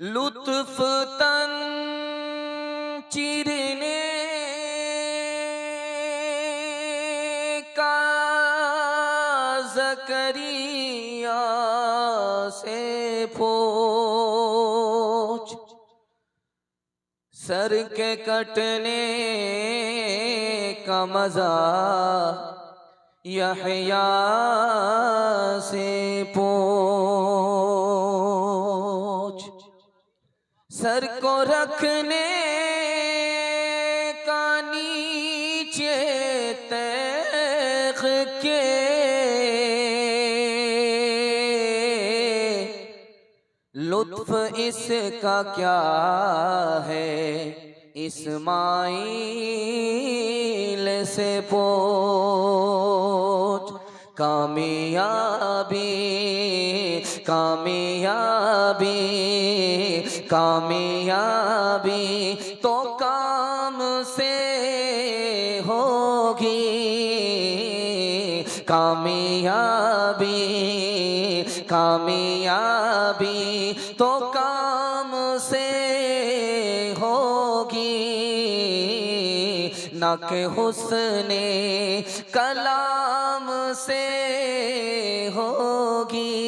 लुत्फ तन चिरने का ज़करिया से पूछ, सर के कटने का मजा यहया से पूछ, सर को रखने का नीचे तैख के लुत्फ इसका क्या है, इस्माइल से पूछ। कामयाबी कामयाबी कामयाबी तो काम से होगी, कामयाबी कामयाबी तो काम से होगी, ना के हुस्ने कलाम से होगी।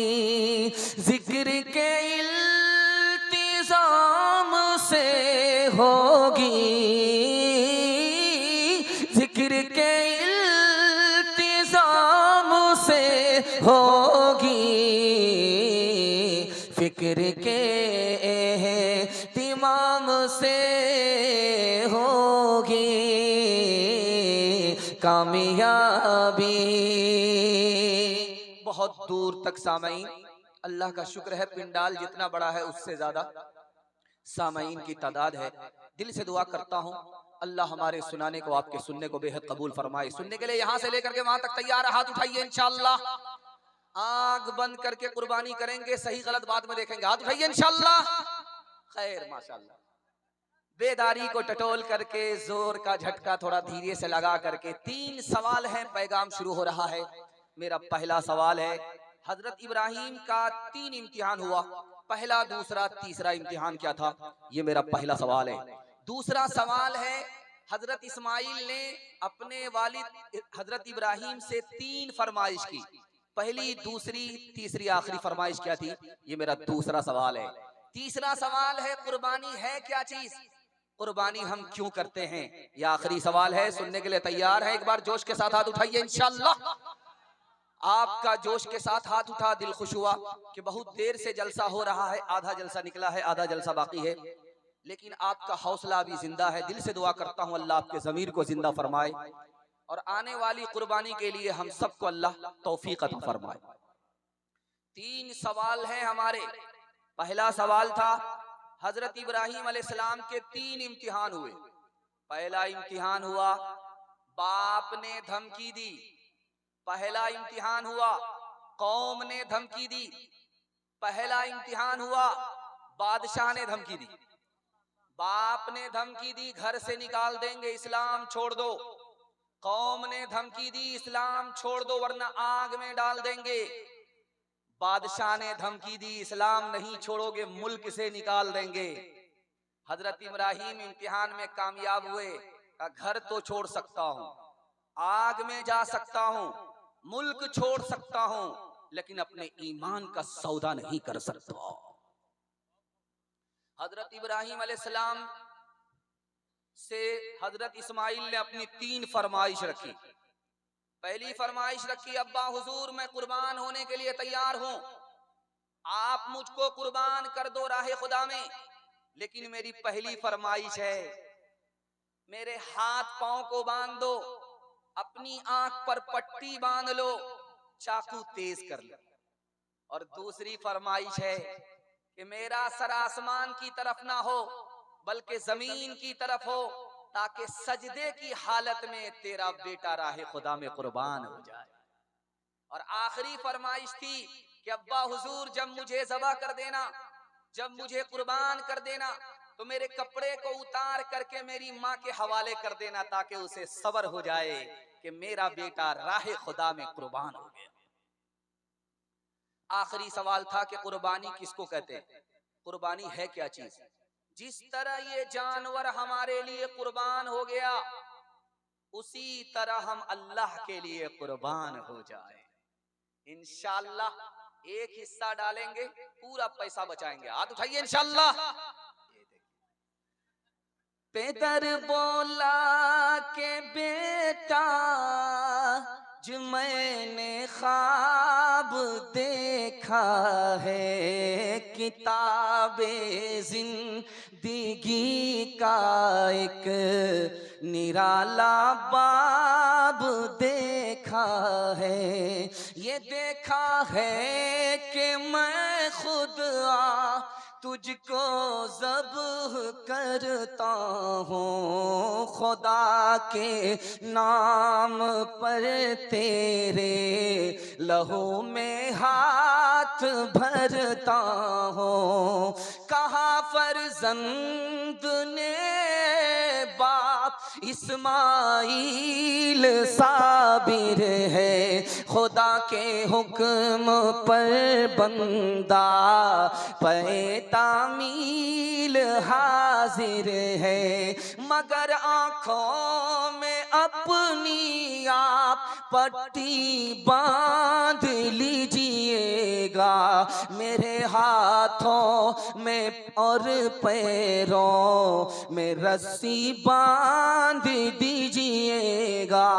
जिक्र के इल्तिज़ाम से होगी, जिक्र के इल्तिज़ाम से होगी, फिक्र के एहतिमाम से होगी कामयाबी। बहुत दूर तक सामईन, अल्लाह का शुक्र है पिंडाल जितना बड़ा है उससे ज्यादा सामईन की तादाद है। दिल से दुआ करता हूँ अल्लाह हमारे सुनाने को आपके सुनने को बेहद कबूल फरमाए। सुनने के लिए यहाँ से लेकर के वहां तक तैयार है, हाथ उठाइए इंशाअल्लाह। आग बंद करके कुर्बानी करेंगे, सही गलत बाद में देखेंगे। हाथ उठाइए इंशाअल्लाह। खैर माशाअल्लाह। बेदारी को टटोल करके जोर का झटका थोड़ा धीरे से लगा करके 3 सवाल हैं, पैगाम शुरू हो रहा है। मेरा पहला सवाल है, हजरत इब्राहिम का 3 इम्तिहान हुआ, पहला दूसरा तीसरा इम्तिहान क्या था? ये मेरा पहला सवाल है। दूसरा सवाल है, हजरत इस्माइल ने अपने वालिद हजरत इब्राहिम से 3 फरमाइश की, पहली दूसरी तीसरी आखिरी फरमाइश क्या थी? ये मेरा दूसरा सवाल है। तीसरा सवाल है, कुर्बानी है क्या चीज, कुर्बानी हम क्यों करते हैं? ये आखिरी सवाल है। सुनने के लिए तैयार है? एक बार जोश के साथ हाथ उठाइए इंशाअल्लाह। आपका जोश के साथ हाथ उठा, दिल खुश हुआ कि बहुत देर से जलसा हो रहा है, आधा जलसा निकला है, आधा जलसा बाकी है, लेकिन आपका हौसला भी जिंदा है। दिल से दुआ करता हूं अल्लाह आपके ज़मीर को जिंदा फरमाए और आने वाली कुर्बानी के लिए हम सबको अल्लाह तौफीक अता फरमाए। 3 सवाल हैं हमारे। पहला सवाल था, हजरत इब्राहीम अलैहिस्सलाम के 3 इम्तिहान हुए। पहला इम्तिहान हुआ, बाप ने धमकी दी, पहला इम्तिहान हुआ, कौम ने धमकी दी। पहला इम्तिहान हुआ, बादशाह ने धमकी दी, बाप ने धमकी दी घर से निकाल देंगे, इस्लाम छोड़ दो। कौम ने धमकी दी, इस्लाम छोड़ दो वरना आग में डाल देंगे। बादशाह ने धमकी दी, इस्लाम नहीं छोड़ोगे मुल्क से निकाल देंगे। हजरत इब्राहिम इम्तिहान में कामयाब हुए, घर तो छोड़ सकता हूं, आग में जा सकता हूं, मुल्क छोड़ सकता हूं, लेकिन अपने ईमान का सौदा नहीं कर सकता। हजरत इब्राहिम अलैहिस्सलाम से हजरत इस्माइल ने अपनी 3 फरमाइश रखी। पहली फरमाइश रखी, अब्बा हुजूर मैं कुर्बान होने के लिए तैयार हूं, आप मुझको कुर्बान कर दो राहे खुदा में, लेकिन मेरी पहली फरमाइश है मेरे हाथ पांव को बांध दो, अपनी आंख पर पट्टी बांध लो, चाकू तेज कर लो। और दूसरी फरमाइश है कि मेरा सर आसमान की तरफ ना हो बल्कि जमीन की तरफ हो, ताकि सजदे की हालत में तेरा बेटा राहे खुदा में कुर्बान हो जाए। और आखिरी फरमाइश थी कि अब्बा हुजूर जब मुझे ज़बह कर देना, जब मुझे कुर्बान कर देना, तो मेरे कपड़े को उतार करके मेरी माँ के हवाले कर देना, ताकि उसे सब्र हो जाए कि मेरा बेटा राहे खुदा में कुर्बान हो गया। आखिरी सवाल था कि कुर्बानी किसको कहते हैं, कुर्बानी है क्या चीज। जिस तरह ये जानवर हमारे लिए कुर्बान हो गया, उसी तरह हम अल्लाह के लिए कुर्बान हो जाए। इंशाअल्लाह एक हिस्सा डालेंगे, पूरा पैसा बचाएंगे। हाथ उठाइए इंशाअल्लाह। पेदर बोला के बेटा जो मैंने ख्वाब देखा है, किताबे जिंदगी का एक निराला बाब देखा है। ये देखा है कि मैं खुद तुझको ज़ब्ह करता हूँ, खुदा के नाम पर तेरे लहू में हाथ भरता हूँ। कहा फर्जंद ने बाप इस्माइल साबिर है, खुदा के हुक्म पर बंदा पे तामील हाजिर है। मगर आँखों में अपनी आप पट्टी बांध लीजिएगा, मेरे हाथों में और पैरों में रस्सी बांध दीजिएगा।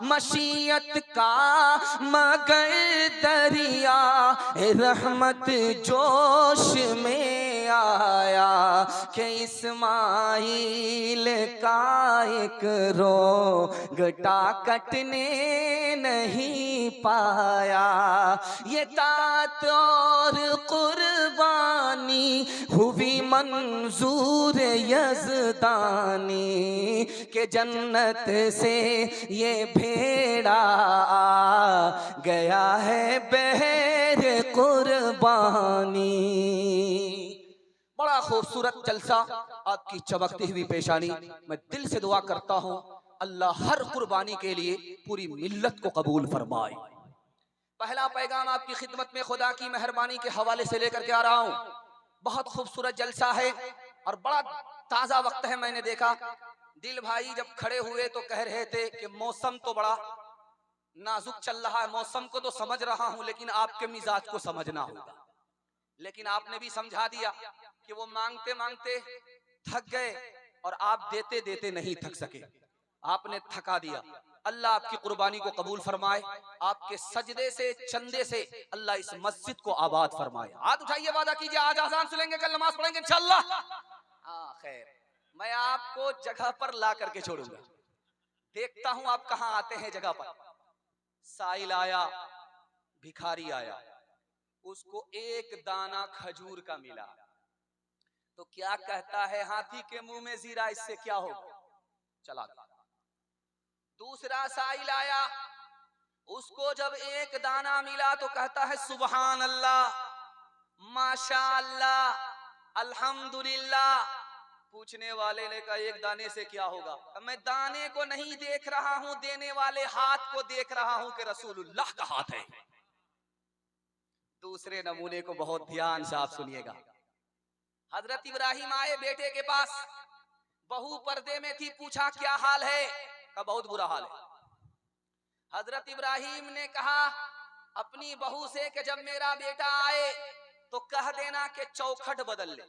मशीयत का मगर दरिया रहमत जोश में आया कि इस्माइल का एक रोगटा कटने नहीं पाया। ये तात और कुर्बानी हुई मंजूर यज़दानी के जन्नत से ये भेड़ा आ गया है बहर कुर्बानी। बड़ा खूबसूरत जलसा, आपकी चमकती हुई पेशानी। मैं दिल से दुआ करता हूँ अल्लाह हर कुर्बानी के लिए पूरी मिल्लत को कबूल फरमाए। पहला पैगाम आपकी खिदमत में खुदा की मेहरबानी के हवाले से लेकर के आ रहा हूँ। बहुत खूबसूरत जलसा है और बड़ा ताज़ा वक्त है। मैंने देखा दिल भाई जब खड़े हुए तो कह रहे थे कि मौसम तो बड़ा नाजुक चल रहा है, मौसम को तो समझ रहा हूं लेकिन आपके मिजाज को समझना होगा। लेकिन आपने भी समझा दिया कि वो मांगते मांगते थक गए और आप देते देते नहीं थक सके, आपने थका दिया। अल्लाह आपकी कुर्बानी को कबूल फरमाए, आपके सजदे से चंदे से अल्लाह इस मस्जिद को आबाद फरमाए। हाथ उठाइए, वादा कीजिए आज अज़ान सुनेंगे, कल नमाज पढ़ेंगे इंशाअल्लाह। खैर, मैं आपको जगह पर ला करके छोड़ूंगा। देखता हूं आप कहां आते हैं जगह पर। साइल आया, भिखारी आया, उसको एक दाना खजूर का मिला तो क्या कहता है, हाथी के मुंह में जीरा, इससे क्या हो, चला गया। दूसरा साइल आया, उसको जब एक दाना मिला तो कहता है सुबहान अल्लाह, माशा अल्लाह, अल्हम्दुलिल्लाह। पूछने वाले ने कहा एक दाने से क्या होगा? मैं दाने को नहीं देख रहा हूं, देने वाले हाथ को देख रहा हूं कि रसूलुल्लाह का हाथ है। दूसरे नमूने को बहुत ध्यान से आप सुनिएगा। हजरत इब्राहिम आए बेटे के पास, बहू पर्दे में थी, पूछा क्या हाल है? का बहुत बुरा हाल है। हजरत इब्राहिम ने कहा अपनी बहू से कि जब मेरा बेटा आए तो कह देना कि चौखट बदल ले।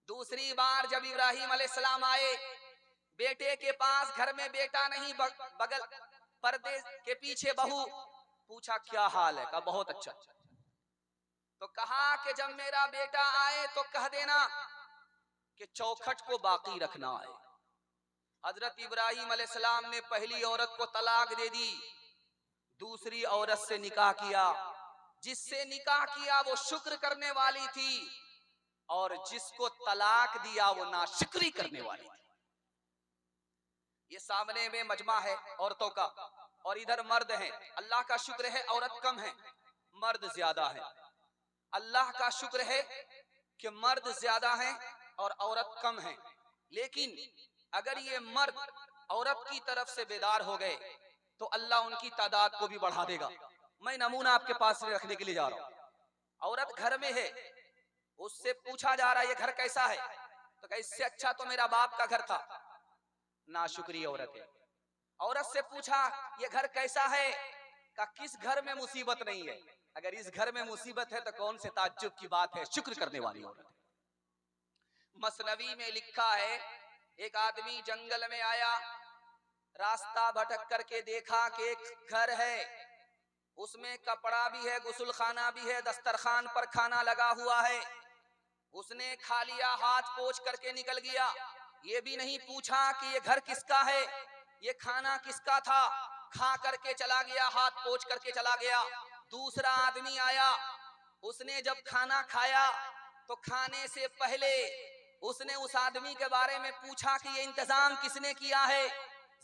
दूसरी बार जब इब्राहिम अलैहिस्सलाम आए बेटे के पास, घर में बेटा नहीं, बगल पर्दे के पीछे बहू, पूछा क्या हाल है? कहा बहुत अच्छा। तो कहा कि जब मेरा बेटा आए तो कह देना कि चौखट को बाकी रखना है। हजरत इब्राहिम अलैहिस्सलाम ने पहली औरत को तलाक दे दी, दूसरी औरत से निकाह किया। जिससे निकाह किया वो शुक्र करने वाली थी और जिसको तलाक दिया वो नाशुक्री करने वाली थी। ये सामने में मजमा है औरतों का और इधर मर्द हैं। अल्लाह का शुक्र है औरत कम है, मर्द ज्यादा है। अल्लाह का शुक्र है कि मर्द ज्यादा हैं और औरत कम है। लेकिन अगर ये मर्द औरत की तरफ से बेदार हो गए तो अल्लाह उनकी तादाद को भी बढ़ा देगा। मैं नमूना आपके पास रखने के लिए जा रहा हूं। औरत घर में है, उससे पूछा जा रहा है ये घर कैसा है? तो कहा इससे अच्छा तो मेरा बाप का घर था। नाशुक्री औरत है। औरत से पूछा ये घर कैसा है? का किस घर में मुसीबत नहीं है? अगर इस घर में मुसीबत है तो कौन से ताज्जुब की बात है, शुक्र करने वाली औरत है। मसनवी में लिखा है एक आदमी जंगल में आया, रास्ता भटक करके देखा कि एक घर है, उसमें कपड़ा भी है, गुस्ल खाना भी है, दस्तरखान पर खाना लगा हुआ है। उसने खा लिया, हाथ पोंछ करके निकल गया। ये भी नहीं पूछा कि ये घर किसका है, ये खाना किसका था, खा करके चला गया, हाथ पोंछ करके चला गया। दूसरा आदमी आया, उसने जब खाना खाया तो खाने से पहले उसने उस आदमी के बारे में पूछा कि ये इंतजाम किसने किया है,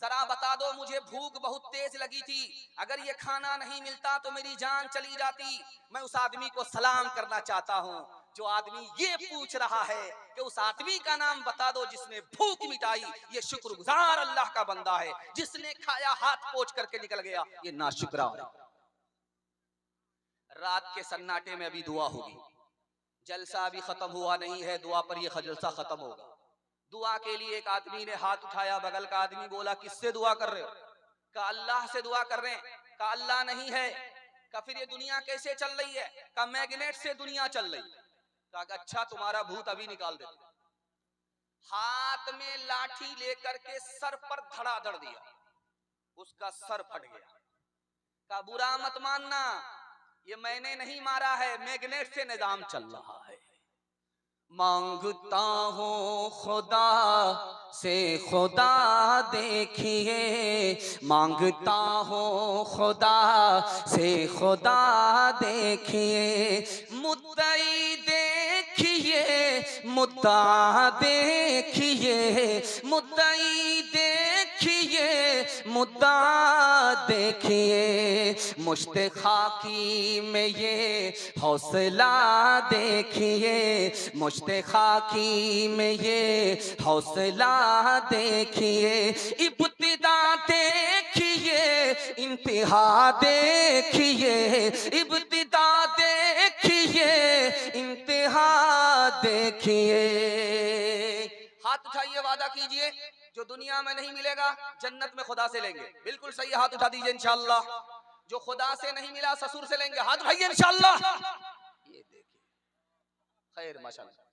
जरा बता दो, मुझे भूख बहुत तेज लगी थी, अगर ये खाना नहीं मिलता तो मेरी जान चली जाती। मैं उस आदमी को सलाम करना चाहता हूँ। जो आदमी ये पूछ रहा है कि उस आदमी का नाम बता दो जिसने भूख मिटाई, ये शुक्रगुजार अल्लाह का बंदा है। जिसने खाया हाथ पोंछ करके निकल गया, ये नाशुक्रा है। रात के सन्नाटे में अभी दुआ होगी, जलसा अभी खत्म हुआ नहीं है, दुआ पर यह जलसा खत्म होगा। दुआ के लिए एक आदमी ने हाथ उठाया, बगल का आदमी बोला किससे दुआ कर रहे हो? कहा अल्लाह से दुआ कर रहे हैं। कहा अल्लाह नहीं है। कहा फिर ये दुनिया कैसे चल रही है? कहा मैग्नेट से दुनिया चल रही। कहा अच्छा तुम्हारा भूत अभी निकाल देते। हाथ में लाठी लेकर के सर पर धड़ाधड़ दिया, उसका सर फट गया। कहा बुरा मत मानना, ये मैंने नहीं मारा है, मैग्नेट से निजाम चल रहा है। मांगता हूँ खुदा से खुदा देखिए, मांगता हूँ खुदा से खुदा देखिए, मुद्दई देखिए, मुद्दा देखिए, मुद्दई देखिए, मुद्दा देखिए, मुश्त खाकी में ये हौसला देखिए, मुश्त खाकी में ये हौसला देखिए, इब्तिदा देखिए, इंतहा देखिए, इब्तिदा देखिए, इंतहा देखिए। हाथ उठाइए, वादा कीजिए जो दुनिया में नहीं मिलेगा जन्नत में खुदा से लेंगे। बिल्कुल सही, हाथ उठा दीजिए इंशाअल्लाह। जो खुदा से नहीं मिला ससुर से लेंगे, हाथ उठाइए इंशाअल्लाह। ये देखिए खैर माशाअल्लाह।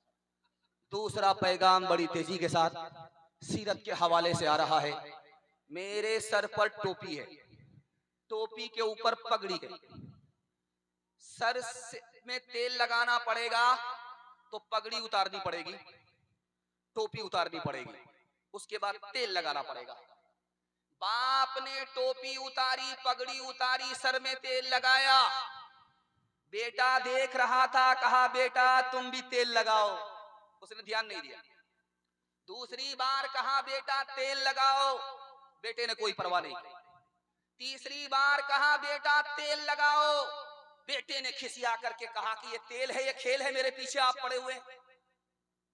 दूसरा पैगाम बड़ी तेजी के साथ सीरत के हवाले से आ रहा है। मेरे सर पर टोपी है, टोपी के ऊपर पगड़ी है, सर में तेल लगाना पड़ेगा तो पगड़ी उतारनी पड़ेगी, टोपी उतारनी पड़ेगी, उसके बाद तेल लगाना पड़ेगा। बाप ने टोपी उतारी, पगड़ी उतारी, सर में तेल लगाया। बेटा देख रहा था, कहा बेटा तुम भी तेल लगाओ, उसने ध्यान नहीं दिया। दूसरी बार कहा बेटा तेल लगाओ, बेटे ने कोई परवाह नहीं की। तीसरी बार कहा बेटा तेल लगाओ। बेटे ने खिसिया करके कहा कि ये तेल है, ये खेल है, मेरे पीछे आप पड़े हुए।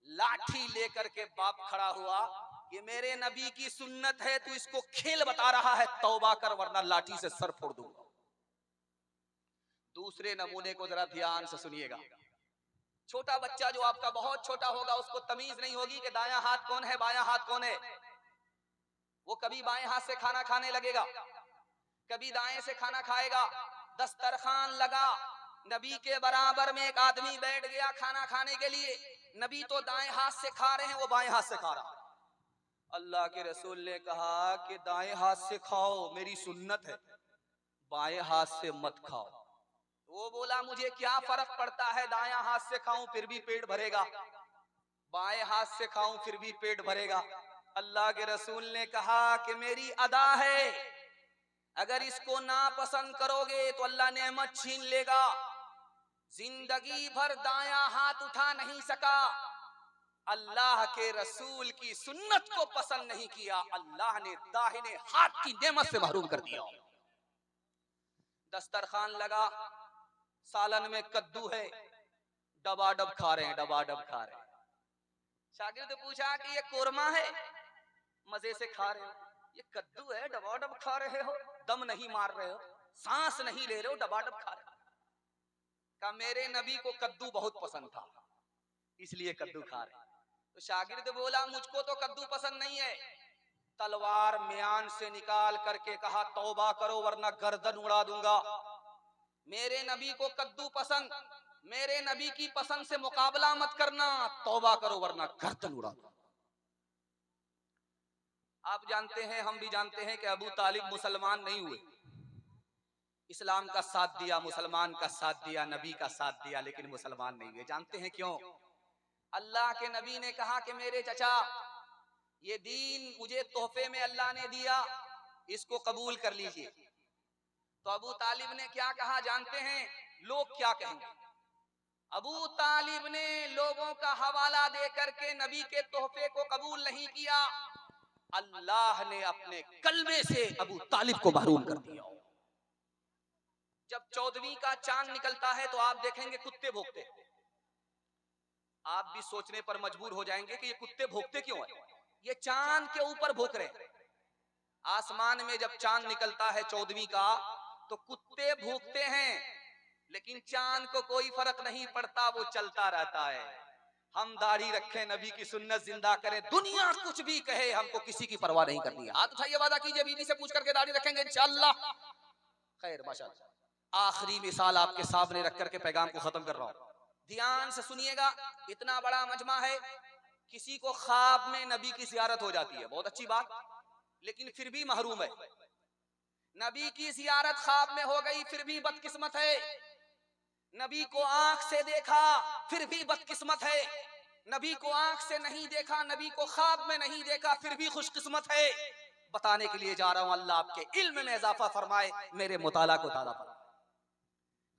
लाठी लेकर के बाप खड़ा हुआ कि मेरे नबी की सुन्नत है, तू इसको खेल बता रहा है, तौबा कर वरना लाठी से सर फोड़ दूंगा। दूसरे नमूने को जरा ध्यान से सुनिएगा। छोटा बच्चा जो आपका बहुत छोटा होगा, उसको तमीज नहीं होगी कि दायां हाथ कौन है बायां हाथ कौन है। वो कभी बाएं हाथ से खाना खाने लगेगा, कभी दाएं से खाना खाएगा। दस्तरखान लगा, नबी के बराबर में एक आदमी बैठ गया खाना खाने के लिए। नबी तो दाएं हाथ से खा रहे हैं, वो बाएं हाथ से खा रहा। अल्लाह के रसूल ने कहा कि दाएं हाथ से खाओ, मेरी सुन्नत है, बाएं हाथ से मत खाओ। वो बोला मुझे क्या फर्क पड़ता है, दायां हाथ से खाऊं फिर भी पेट भरेगा, बाएं हाथ से खाऊं फिर भी पेट भरेगा। अल्लाह के रसूल ने कहा कि मेरी अदा है, अगर इसको ना पसंद करोगे तो अल्लाह नेमत छीन लेगा। जिंदगी भर दायां हाथ उठा नहीं सका, अल्लाह के रसूल की सुन्नत को पसंद नहीं किया, अल्लाह ने दाहिने हाथ की नेमत से महरूम कर दिया। दस्तरखान लगा, सालन में कद्दू है, डबाडब खा रहे हैं, डबाडब खा रहे हैं। शागिर्द पूछा कि ये कोरमा है, मजे से खा रहे हो। ये कद्दू है, डबाडब खा रहे हो, दम नहीं मार रहे हो, सांस नहीं ले रहे हो, डबाडब खा रहे हो। कहा मेरे नबी को कद्दू बहुत पसंद था, इसलिए कद्दू खा रहे। तो शागिर्द बोला मुझको तो कद्दू पसंद नहीं है। तलवार म्यान से निकाल करके कहा तौबा करो वरना गर्दन उड़ा दूंगा। मेरे नबी को कद्दू पसंद, मेरे नबी की पसंद से मुकाबला मत करना, तौबा करो वरना गर्दन उड़ा दूंगा। आप जानते हैं, हम भी जानते हैं कि अबू तालिब मुसलमान नहीं हुए, इस्लाम का साथ दिया, मुसलमान का साथ दिया, नबी का साथ दिया, लेकिन मुसलमान नहीं हुए। जानते हैं क्यों? अल्लाह के नबी ने कहा कि मेरे चचा, ये दीन मुझे तोहफे में अल्लाह ने दिया, इसको कबूल कर लीजिए। तो अबू तालिब ने क्या कहा जानते हैं? लोग क्या कहेंगे? अबू तालिब ने लोगों का हवाला दे करके नबी के तोहफे को कबूल नहीं किया। अल्लाह ने अपने कलमे से अबू तालिब को महरूम कर दिया। जब 14वीं का चांद निकलता है तो आप देखेंगे कुत्ते भौंकते। आप भी सोचने पर मजबूर हो जाएंगे कि ये कुत्ते भौंकते क्यों है? ये चांद के ऊपर भौंक रहे। आसमान में जब चांद निकलता है 14वीं का तो कुत्ते भौंकते हैं, लेकिन चांद को कोई फर्क नहीं पड़ता, वो चलता रहता है। हम दाढ़ी रखें, नबी की सुन्नत जिंदा करें, दुनिया कुछ भी कहे, हमको किसी की परवाह नहीं करनी है। हाथ उठाइए, वादा कीजिए बीवी से पूछ करके दाढ़ी रखेंगे इंशाअल्लाह। खैर माशाअल्लाह। आखिरी मिसाल आपके सामने रख करके पैगाम को खत्म कर रहा हूं, ध्यान से सुनिएगा। इतना बड़ा मजमा है, किसी को ख्वाब में नबी की जियारत हो जाती है, बहुत अच्छी बात, लेकिन फिर भी महरूम है। नबी की जियारत ख्वाब में हो गई, फिर भी बदकिस्मत है। नबी को आंख से देखा, फिर भी बदकिस्मत है। नबी को आंख से नहीं देखा, नबी को ख्वाब में नहीं देखा, फिर भी खुशकिस्मत है। बताने के लिए जा रहा हूं, अल्लाह आपके इल्म में इजाफा फरमाए, मेरे मुताला को ताला फरमाए।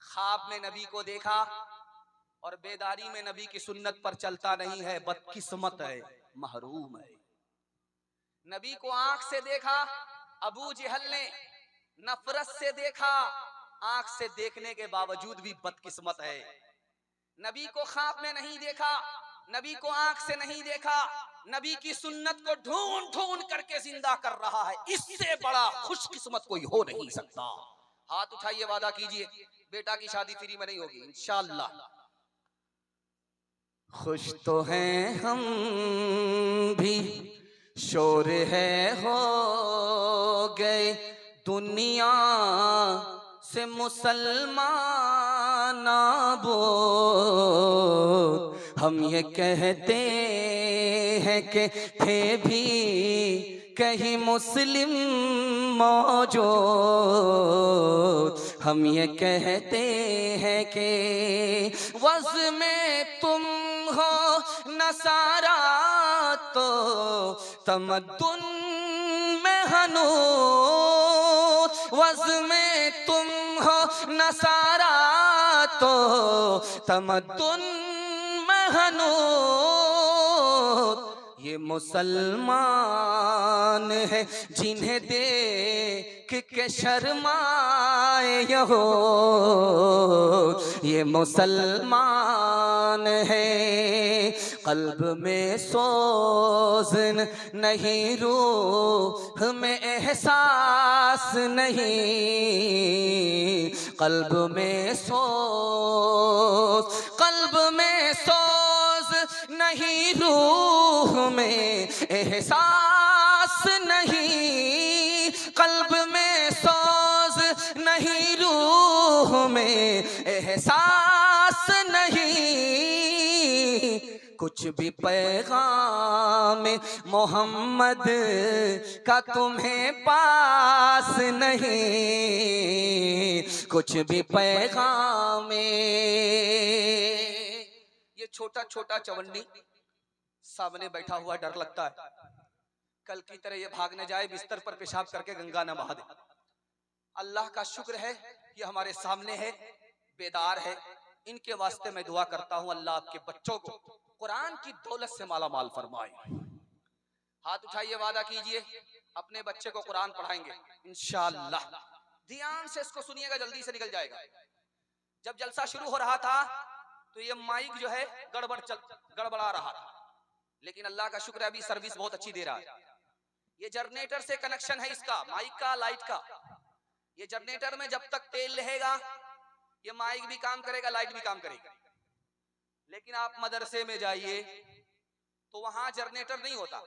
ख्वाब में नबी को देखा और बेदारी में नबी की सुन्नत पर चलता नहीं है, बदकिस्मत है, महरूम है। नबी को आंख से देखा, अबू जहल ने नफरत से देखा, आंख से देखने के बावजूद भी बदकिस्मत है। नबी को ख्वाब में नहीं देखा, नबी को आंख से नहीं देखा, नबी की सुन्नत को ढूंढ ढूंढ करके जिंदा कर रहा है, इससे बड़ा खुशकिस्मत कोई हो नहीं सकता। हाथ उठाइए, वादा कीजिए बेटा की शादी फ्री में नहीं होगी इंशाअल्लाह। खुश तो हैं हम भी, शोर है हो गए दुनिया से मुसलमान बोल। हम ये कहते हैं कि थे भी कहीं मुस्लिम मौजूद। हम ये कहते हैं कि वज़ में तुम हो नसारा तो तमद्दुन में हनूर। वज़ में तुम हो नसारा तो तमद्दुन में हनूर। ये मुसलमान है जिन्हें देख के शर्माए हो, ये मुसलमान है कल्ब में सोज नहीं, रूह में एहसास नहीं, कल्ब में सोज, कल्ब में सोज नहीं, रूह में एहसास नहीं, कल्ब में सोज नहीं, रूह में एहसास नहीं, कुछ भी पैगाम मोहम्मद का तुम्हें पास नहीं, कुछ भी पैगाम। ये छोटा छोटा चवन्नी सामने बैठा हुआ, डर लगता है कल की तरह ये भाग न जाए बिस्तर पर पेशाब करके गंगा न बहा दे। अल्लाह का शुक्र है कि हमारे सामने है, बेदार है। इनके वास्ते मैं दुआ करता हूं अल्लाह आपके बच्चों को कुरान की दौलत से माला माल फरमाए। हाथ उठाइए, वादा कीजिए अपने बच्चे को कुरान पढ़ाएंगे इंशाअल्लाह। ध्यान से इसको सुनिएगा, जल्दी से निकल जाएगा। जब जलसा शुरू हो रहा था तो ये माइक जो है गड़बड़ा रहा था, लेकिन अल्लाह का शुक्र है अभी सर्विस बहुत अच्छी दे रहा है। ये जनरेटर से कनेक्शन है इसका, माइक का, लाइट का। ये जनरेटर में जब तक तेल रहेगा ये माइक भी काम करेगा, लाइट भी काम करेगी। लेकिन आप मदरसे में जाइए तो वहां जनरेटर नहीं होता,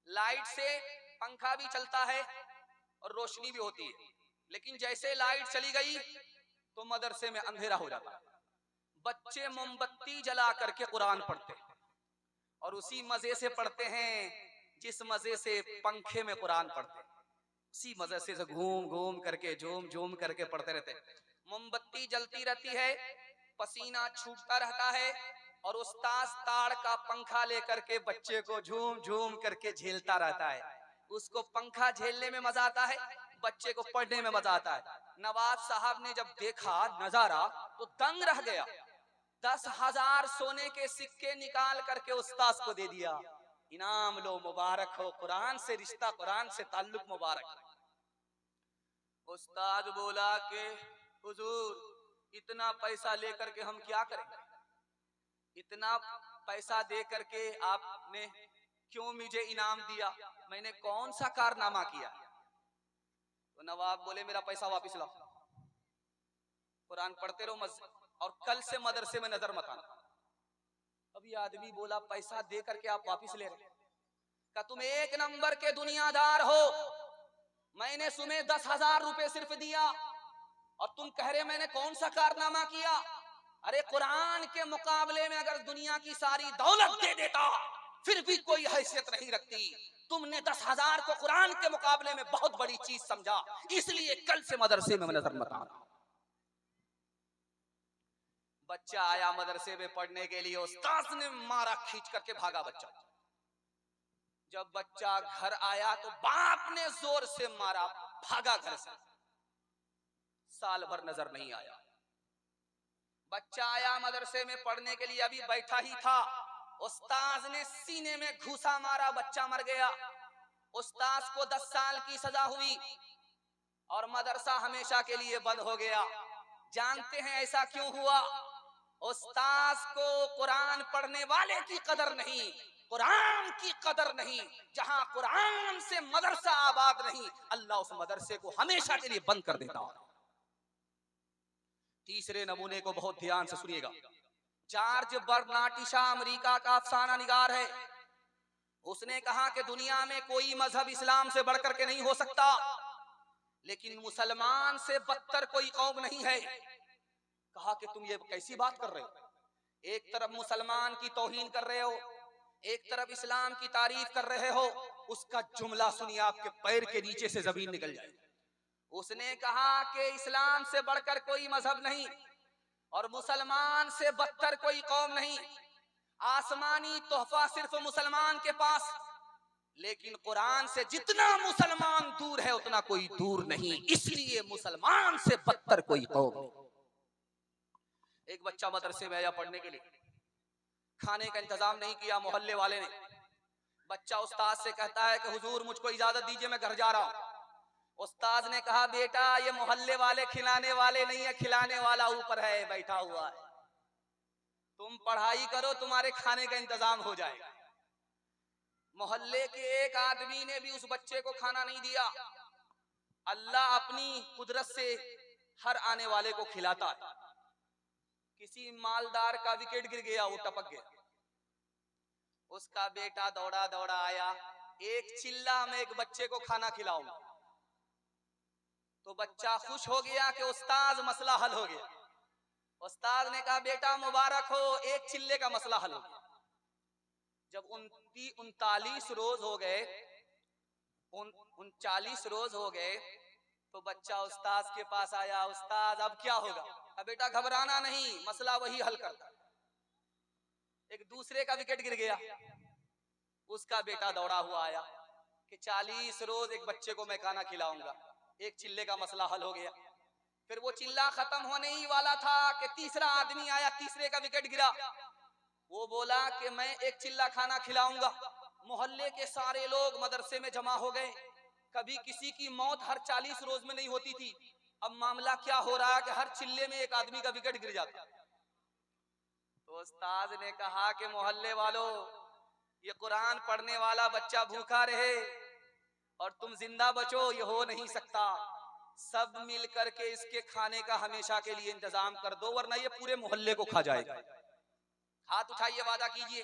लाइट से पंखा भी चलता है और रोशनी भी होती है। लेकिन जैसे लाइट चली गई तो मदरसे में अंधेरा हो जाता है। बच्चे मोमबत्ती जला करके कुरान पढ़ते हैं और उसी मजे से पढ़ते हैं जिस मजे से पंखे में कुरान पढ़ते हैं। उसी मजे से घूम घूम करके, झूम झूम करके पढ़ते रहते हैं। मोमबत्ती जलती रहती है, पसीना छूटता रहता है और उस्ताद ताड़ का पंखा लेकर के बच्चे को झूम झूम करके झेलता रहता है। उसको पंखा झेलने में मजा आता है, बच्चे को पढ़ने में मजा आता है। नवाब साहब ने जब देखा नजारा तो दंग रह गया। 10,000 सोने के सिक्के निकाल करके उस्ताद को दे दिया, इनाम लो, मुबारक हो, कुरान से रिश्ता, कुरान से ताल्लुक मुबारक। उस्ताद बोला कि हुजूर इतना पैसा लेकर के हम क्या करेंगे, इतना पैसा दे करके आपने क्यों मुझे इनाम दिया, मैंने कौन सा कारनामा किया। तो नवाब बोले मेरा पैसा वापस लाओ, कुरान पढ़ते रहो मस्जिद, और कल से मदरसे में नजर मत आना। अभी आदमी बोला पैसा दे करके आप वापस ले रहे, का तुम एक नंबर के दुनियादार हो, मैंने तुम्हें 10,000 रुपए सिर्फ दिया और तुम कह रहे मैंने कौन सा कारनामा किया। अरे कुरान के मुकाबले में अगर दुनिया की सारी दौलत दे देता फिर भी कोई हैसियत नहीं रखती। तुमने 10,000 को कुरान के मुकाबले में बहुत बड़ी चीज समझा, इसलिए कल से मदरसे में नजर मत आना। बच्चा आया मदरसे में पढ़ने के लिए, उस्ताद ने मारा, खींच करके भागा बच्चा। जब बच्चा घर आया तो बाप ने जोर से मारा, भागा घर से। साल भर नजर नहीं आया। बच्चा आया मदरसे में पढ़ने के लिए, अभी बैठा ही था, उस्ताद ने सीने में घूसा मारा, बच्चा मर गया। उस्ताद को 10 साल की सजा हुई और मदरसा हमेशा के लिए बंद हो गया। जानते हैं ऐसा क्यों हुआ? उस्ताद को कुरान पढ़ने वाले की कदर नहीं, कुरान की कदर नहीं। जहां कुरान से मदरसा आबाद नहीं, अल्लाह उस मदरसे को हमेशा के लिए बंद कर देता है। तीसरे नमूने को बहुत ध्यान से सुनिएगा। जॉर्ज बर्नार्ड शॉ अमेरिका का अफसाना निगार है। उसने कहा कि दुनिया में कोई मजहब इस्लाम से बढ़कर के नहीं हो सकता, लेकिन मुसलमान से बदतर कोई कौम नहीं है। कहा कि तुम ये कैसी बात कर रहे हो, एक तरफ मुसलमान की तौहीन कर रहे हो, एक तरफ इस्लाम की तारीफ कर रहे हो। उसका जुमला सुनिए, आपके पैर के नीचे से जमीन निकल जाए। उसने कहा कि इस्लाम से बढ़कर कोई मजहब नहीं और मुसलमान से बदतर कोई कौम नहीं। आसमानी तोहफा सिर्फ मुसलमान के पास, लेकिन कुरान से जितना मुसलमान दूर है उतना कोई दूर नहीं, इसलिए मुसलमान से बदतर कोई कौम नहीं। एक बच्चा मदरसे में आया पढ़ने के लिए, खाने का इंतजाम नहीं किया मोहल्ले वाले ने, बच्चा उस्ताद से कहता है कि हुजूर मुझको इजाजत दीजिए, मैं घर जा रहा हूँ। उस्ताद ने कहा बेटा ये मोहल्ले वाले खिलाने वाले नहीं है, खिलाने वाला ऊपर है, बैठा हुआ है, तुम पढ़ाई करो, तुम्हारे खाने का इंतजाम हो जाएगा। मोहल्ले के एक आदमी ने भी उस बच्चे को खाना नहीं दिया। अल्लाह अपनी कुदरत से हर आने वाले को खिलाता है। किसी मालदार का विकेट गिर गया, वो टपक गया, उसका बेटा दौड़ा दौड़ा आया, एक चिल्ला मैं एक बच्चे को खाना खिलाऊंगा। तो बच्चा खुश हो गया कि उस्ताद मसला हल हो गया। उस्ताद ने कहा बेटा मुबारक हो, एक चिल्ले का मसला हल हो गया। जब 39 रोज हो गए, 39 रोज हो गए, तो बच्चा उस्ताद के पास आया, उस्ताद अब क्या होगा? अब बेटा घबराना नहीं, मसला वही हल करता। एक दूसरे का विकेट गिर गया, उसका बेटा दौड़ा हुआ आया कि 40 रोज एक बच्चे को मैं खाना खिलाऊंगा, एक चिल्ले का मसला हल हो गया। फिर वो चिल्ला खत्म होने ही वाला था कि तीसरा आदमी आया, तीसरे का विकेट गिरा, वो बोला कि मैं एक चिल्ला खाना खिलाऊंगा। मोहल्ले के सारे लोग मदरसे में जमा हो गए। कभी किसी की मौत हर 40 रोज में नहीं होती थी, अब मामला क्या हो रहा है कि हर चिल्ले में एक आदमी का विकेट गिर जाता। तो उस्ताद ने कहा कि मोहल्ले वालों, ये कुरान पढ़ने वाला बच्चा भूखा रहे और तुम जिंदा बचो, ये हो नहीं सकता। सब मिल करके इसके खाने का हमेशा के लिए इंतजाम कर दो, वरना ये पूरे मोहल्ले को खा जाएगा। हाथ उठाइए, वादा कीजिए।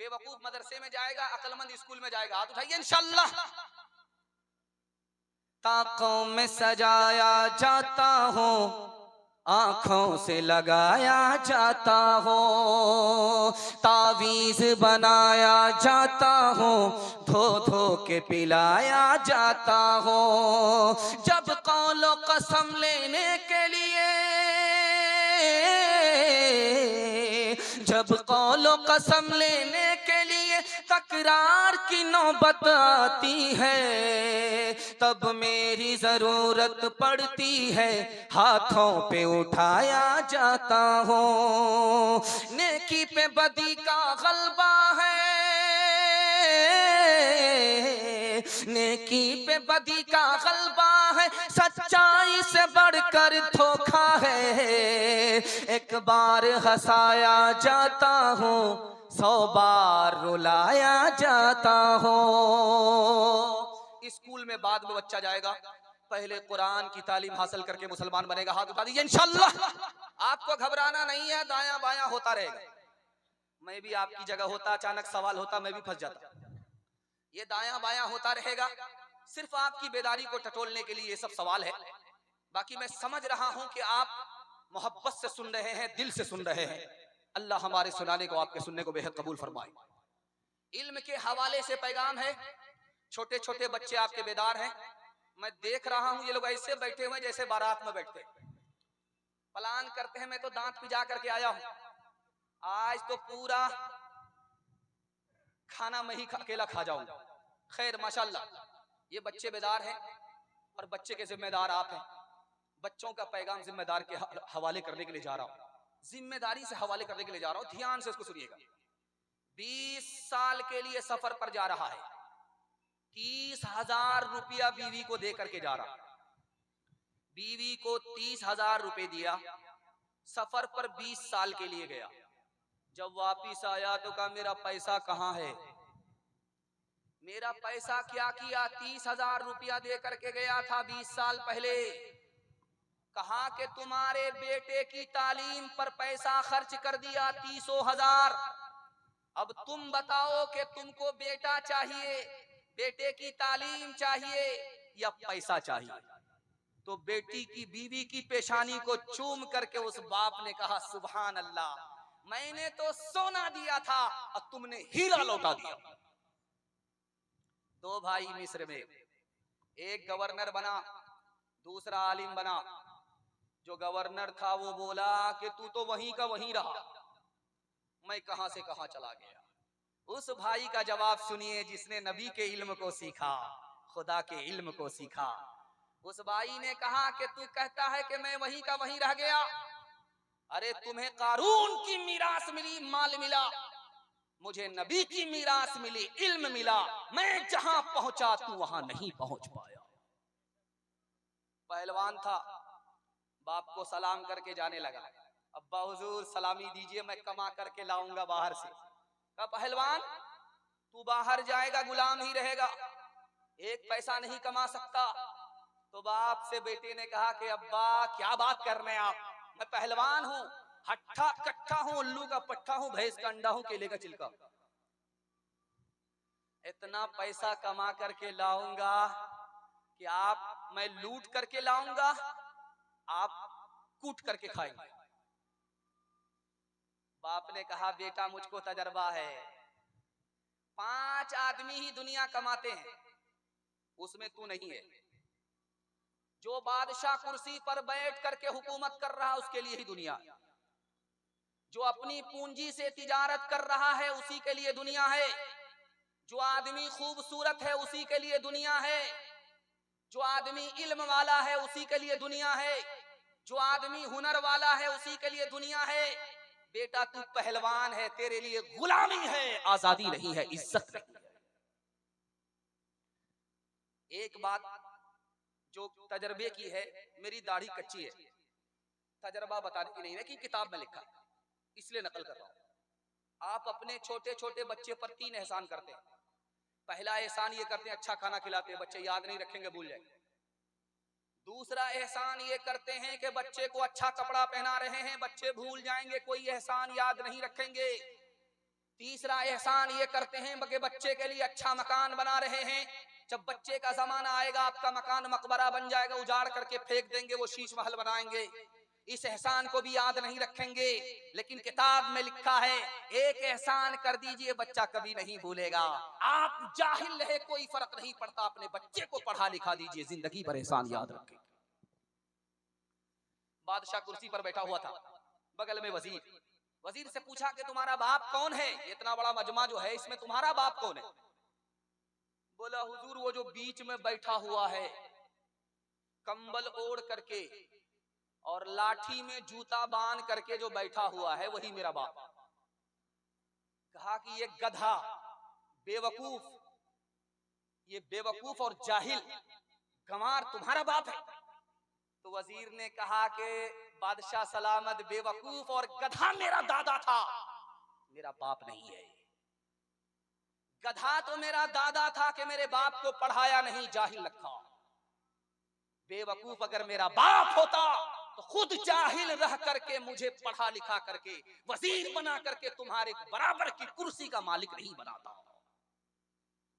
बेवकूफ मदरसे में जाएगा, अक्लमंद स्कूल में जाएगा। हाथ उठाइए इंशाअल्लाह। ताकों में सजाया जाता हो, आंखों से लगाया जाता हो, तावीज बनाया जाता हो, धो धो के पिलाया जाता हो। जब कौलो कसम लेने के लिए, जब कौलो कसम लेने के लिए तकरार की नौबत आती है, तब मेरी जरूरत पड़ती है, हाथों पे उठाया जाता हो। नेकी पे बदी का गलबा है, नेकी पे बदी का गलबा है, सच्चाई से बढ़कर धोखा है। एक बार हंसाया जाता हूँ, 100 बार रुलाया जाता हो। स्कूल में बाद में बच्चा जाएगा, पहले कुरान की तालीम हासिल करके मुसलमान बनेगा। हाथ उठा दीजिए इंशाअल्लाह। आपको घबराना नहीं है, दायां बायां होता रहेगा। मैं भी आपकी जगह होता, अचानक सवाल होता, मैं भी फंस जाता। ये दायां बायां होता रहेगा, सिर्फ आपकी बेदारी को टटोलने के लिए ये सब सवाल है। बाकी मैं समझ रहा हूं कि आप मोहब्बत से सुन रहे हैं, दिल से सुन रहे हैं। अल्लाह हमारे सुनाने को, आपके सुनने को बेहद कबूल फरमाए। इल्म के हवाले से पैगाम है। छोटे छोटे बच्चे आपके बेदार हैं। मैं देख रहा हूं ये लोग ऐसे बैठे हुए जैसे बारात में बैठते, प्लान करते हैं। मैं तो दांत पिजा करके आया हूं, आज तो पूरा खाना मैं ही अकेला खा जाऊंगा। खैर माशाल्लाह, ये बच्चे बेदार हैं और बच्चे के जिम्मेदार आप हैं। बच्चों का पैगाम जिम्मेदार के हवाले करने के लिए जा रहा हूं, जिम्मेदारी से हवाले करने के लिए जा रहा हूं। ध्यान से इसको सुनिएगा। 20 साल के लिए सफर पर जा रहा है, 30,000 रुपया बीवी को दे करके जा रहा। बीवी को 30,000 रुपए दिया, सफर पर 20 साल के लिए गया। जब वापिस आया तो कहा मेरा पैसा कहां है? मेरा पैसा क्या किया? 30,000 रुपया दे करके गया था 20 साल पहले। कहा कि तुम्हारे बेटे की तालीम पर पैसा खर्च कर दिया 30,000। अब तुम बताओ कि तुमको बेटा चाहिए, बेटे की तालीम चाहिए या पैसा चाहिए? तो बेटी की, बीवी की पेशानी को चूम करके उस बाप ने कहा सुभान अल्लाह, मैंने तो सोना दिया था और तुमने हीरा लौटा दिया। 2 भाई मिस्र में, एक गवर्नर बना, दूसरा आलिम बना। जो गवर्नर था वो बोला कि तू तो वहीं का वहीं रहा, मैं कहां से कहां चला गया। उस भाई का जवाब सुनिए जिसने नबी के इल्म को सीखा, खुदा के इल्म को सीखा। उस भाई ने कहा कि तू कहता है कि मैं वहीं का वहीं रह गया, अरे तुम्हें कारून की मीरास मिली, माल मिला, मुझे नबी की मीरास मिली, इल्म मिला, मैं जहां पहुंचा तू वहां नहीं पहुंच पाया। पहलवान था, बाप को सलाम करके जाने लगा। अब्बा हुजूर सलामी दीजिए, मैं कमा करके लाऊंगा बाहर से। कहा पहलवान तू बाहर जाएगा गुलाम ही रहेगा, एक पैसा नहीं कमा सकता। तो बाप से बेटे ने कहा कि अब्बा क्या बात कर रहे हैं आप, मैं पहलवान हूँ, हट्ठा कट्ठा हूँ, उल्लू का पट्ठा हूँ, भैंस का अंडा हूँ, केले का छिलका। इतना पैसा कमा करके लाऊंगा कि आप, मैं लूट करके लाऊंगा, आप कूट करके खाएंगे। बाप ने कहा बेटा मुझको तजर्बा है, 5 आदमी ही दुनिया कमाते हैं, उसमें तू नहीं है। जो बादशाह कुर्सी पर बैठ करके हुकूमत कर रहा उसके लिए ही दुनिया, जो अपनी पूंजी से तिजारत कर रहा है उसी के लिए दुनिया है, जो आदमी खूबसूरत है उसी के लिए दुनिया है, जो आदमी इल्म वाला है उसी के लिए दुनिया है, जो आदमी हुनर वाला है उसी के लिए दुनिया है। बेटा तू पहलवान है, तेरे लिए गुलामी है, आजादी नहीं है, इज्जत नहीं है। एक बात जो तजर्बे की है, मेरी दाढ़ी कच्ची है, तजर्बा बताने की नहीं है कि किताब में लिखा है, इसलिए नकल कर रहा हूं। आप अपने छोटे छोटे बच्चे पर 3 एहसान करते हैं। पहला एहसान ये करते हैं अच्छा खाना खिलाते हैं, बच्चे याद नहीं रखेंगे, भूल जाएंगे। दूसरा एहसान ये करते हैं कि बच्चे को अच्छा कपड़ा पहना रहे हैं, बच्चे भूल जाएंगे, कोई एहसान याद नहीं रखेंगे। तीसरा एहसान ये करते हैं कि बच्चे के लिए अच्छा मकान बना रहे हैं, जब बच्चे का जमाना आएगा आपका मकान मकबरा बन जाएगा, उजाड़ करके फेंक देंगे, वो शीश महल बनाएंगे। इस एहसान को भी याद नहीं रखेंगे। लेकिन किताब में लिखा है एक एहसान कर दीजिए बच्चा कभी नहीं भूलेगा। आप जाहिल रहे कोई फर्क नहीं पड़ता, अपने बच्चे को पढ़ा लिखा दीजिए, जिंदगी पर एहसान याद रखेंगे। बादशाह कुर्सी पर बैठा हुआ था, बगल में वजीर। वजीर से पूछा कि तुम्हारा बाप कौन है, इतना बड़ा मजमा जो है इसमें तुम्हारा बाप कौन है? बोला हुजूर वो जो बीच में बैठा हुआ है, कंबल ओढ़ करके और लाठी में जूता बांध करके जो बैठा हुआ है वही मेरा बाप। कहा कि ये गधा, बेवकूफ, ये बेवकूफ और जाहिल गंवार तुम्हारा बाप है? तो वजीर ने कहा कि बादशाह सलामत, बेवकूफ और गधा मेरा दादा था, मेरा बाप नहीं है। गधा तो मेरा दादा था कि मेरे बाप को पढ़ाया नहीं, जाहिल रखा। बेवकूफ अगर मेरा बाप होता तो खुद जाहिल रह करके मुझे पढ़ा लिखा करके वजीर बना करके तुम्हारे बराबर की कुर्सी का मालिक नहीं बनाता।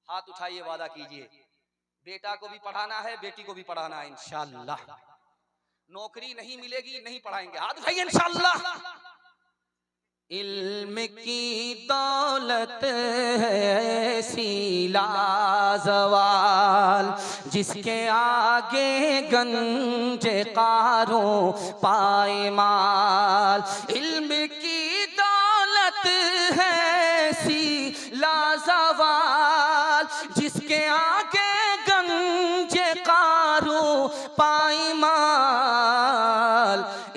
हाथ उठाइए, वादा कीजिए, बेटा को भी पढ़ाना है, बेटी को भी पढ़ाना है इंशाअल्लाह। नौकरी नहीं मिलेगी, नहीं पढ़ाएंगे, हाथ उठाइए इंशाअल्लाह। इल्म की दौलत है ऐसी लाजवाल, जिसके आगे गंजे कारों पायमाल। इल्म की दौलत है ऐसी लाजवाल, जिसके आगे गंजे कारों पायमाल।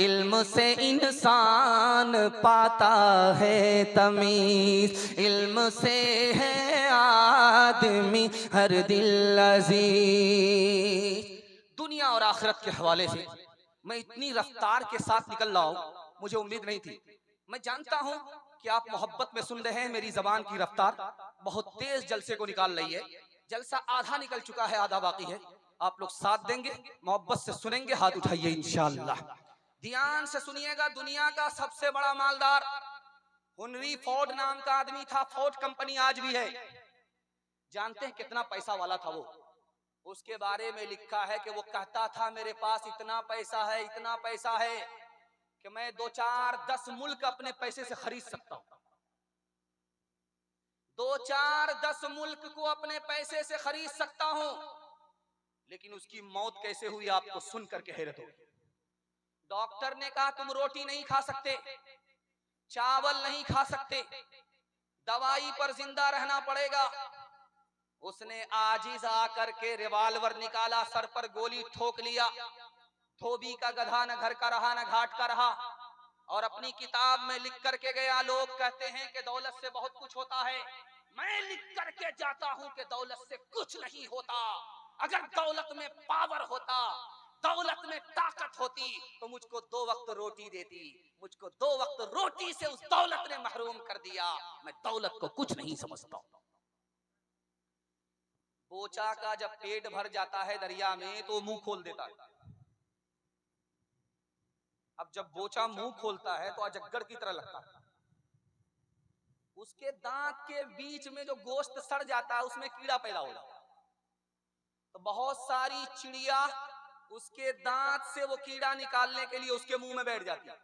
इल्म से इंसान पाता है तमीज, इल्म से है आदमी हर दिल अजीज। दुनिया और आखिरत के हवाले से मैं इतनी रफ्तार के साथ निकल रहा हूं, मुझे उम्मीद नहीं थी। मैं जानता हूं कि आप मोहब्बत में सुन रहे हैं, मेरी जबान की रफ्तार बहुत तेज जलसे को निकाल रही है। जलसा आधा निकल चुका है, आधा बाकी है। आप लोग साथ देंगे, मोहब्बत से सुनेंगे, हाथ उठाइए इंशाअल्लाह। ध्यान से सुनिएगा। दुनिया का सबसे बड़ा मालदार हेनरी फोर्ड नाम का आदमी था, फोर्ड कंपनी आज भी है। जानते हैं कितना पैसा वाला था वो? उसके बारे में लिखा है कि वो कहता था मेरे पास इतना पैसा है, इतना पैसा है कि मैं 2-4-10 मुल्क अपने पैसे से खरीद सकता हूं। 2-4-10 मुल्क को अपने पैसे से खरीद सकता हूं। लेकिन उसकी मौत कैसे हुई आपको सुन करके हैरत होगी। डॉक्टर ने कहा तुम रोटी नहीं खा सकते, चावल नहीं खा सकते, दवाई पर जिंदा रहना पड़ेगा। उसने आजिज आकर के रिवाल्वर निकाला, सर पर गोली ठोक लिया। धोबी का गधा न घर का रहा न घाट का रहा, और अपनी किताब में लिख करके गया। लोग कहते हैं कि दौलत से बहुत कुछ होता है, मैं लिख करके जाता हूं कि दौलत से कुछ नहीं होता। अगर दौलत में पावर होता, दौलत में ताकत होती तो मुझको 2 वक्त रोटी देती। मुझको 2 वक्त रोटी से उस दौलत ने महरूम कर दिया। मैं दौलत को कुछ नहीं समझता। बोचा का जब पेट भर जाता है दरिया में तो मुंह खोल देता है। अब जब बोचा मुंह खोलता है तो अजगर की तरह लगता है। उसके दांत के बीच में जो गोश्त सड़ जाता है उसमें कीड़ा पैदा हो जाता है। तो बहुत सारी चिड़िया उसके दांत से वो कीड़ा निकालने के लिए उसके मुंह में बैठ जाती है।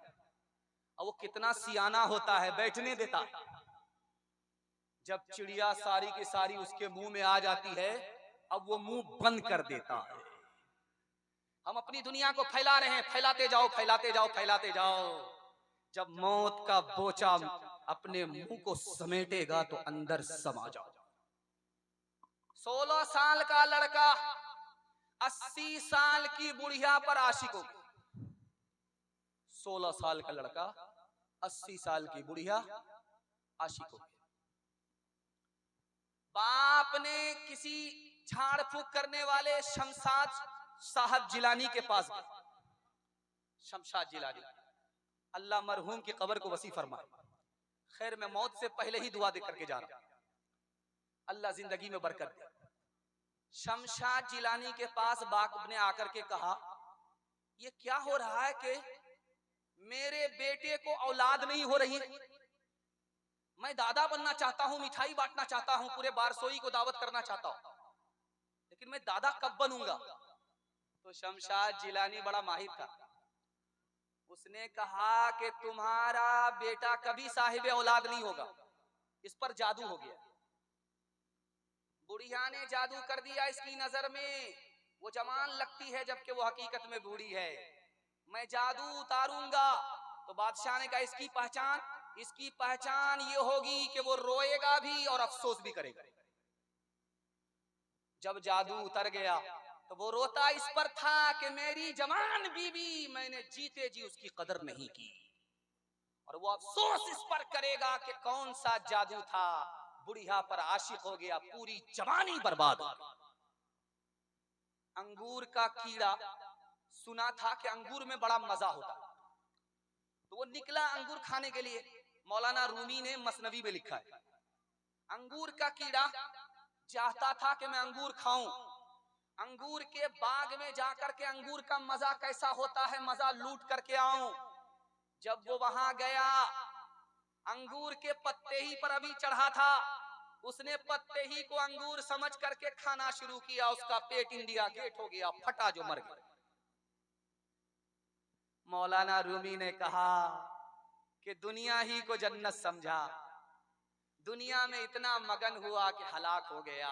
और वो कितना सियाना होता है, बैठने देता है। जब चिड़िया सारी की सारी उसके मुंह में आ जाती है, अब वो मुंह बंद कर देता है। हम अपनी दुनिया को फैला रहे हैं, फैलाते जाओ फैलाते जाओ फैलाते जाओ। जब मौत का बोचा अपने मुंह को समेटेगा तो अंदर समा जाओ। 16 साल का लड़का 80 साल की बुढ़िया पर आशिक हो गया। 16 साल का लड़का 80 साल की बुढ़िया आशिक हो गया। बाप ने किसी झाड़ फूक करने वाले शमशाद साहब जिलानी के पास गए। शमशाद जिलानी, अल्लाह मरहूम की कब्र को वसी फरमाए। खैर, मैं मौत से पहले ही दुआ दे करके जा रहा हूं, अल्लाह जिंदगी में बरकत दे। शमशाद जिलानी के पास बाप ने आकर के कहा, ये क्या हो रहा है कि मेरे बेटे को औलाद नहीं हो रही। मैं दादा बनना चाहता हूं, मिठाई बांटना चाहता हूं, पूरे बारसोई को दावत करना चाहता हूं, लेकिन मैं दादा कब बनूंगा। तो शमशाद जिलानी बड़ा माहिर था। उसने कहा कि तुम्हारा बेटा कभी साहिब औलाद नहीं होगा, इस पर जादू हो गया। बुढ़िया ने जादू कर दिया इसकी नजर में। वो जवान लगती है जबकि वो हकीकत में बूढ़ी है। मैं जादू उतारूंगा तो बादशाह ने कहा इसकी पहचान ये होगी कि वो रोएगा भी और अफसोस भी करेगा। जब जादू उतर गया तो वो रोता इस पर था कि मेरी जवान बीवी मैंने जीते जी उसकी कदर नहीं की, और वो अफसोस इस पर करेगा कि कौन सा जादू था, बुढ़िया पर आशिक हो गया, पूरी जवानी बर्बाद हो गई। अंगूर का कीड़ा, सुना था कि अंगूर में बड़ा मजा होता, तो वो निकला अंगूर खाने के लिए। मौलाना रूमी ने मसनवी में लिखा है, अंगूर का कीड़ा चाहता था कि मैं अंगूर खाऊं। अंगूर के बाग में जाकर के अंगूर का मजा कैसा होता है, मजा लूट करके आऊं। जब वो वहां गया, अंगूर के पत्ते ही पर अभी चढ़ा था, उसने पत्ते ही को अंगूर समझ करके खाना शुरू किया। उसका पेट इंडिया गेट हो गया, फटा जो मर गया। मौलाना रूमी ने कहा कि दुनिया ही को जन्नत समझा, दुनिया में इतना मगन हुआ कि हलाक हो गया।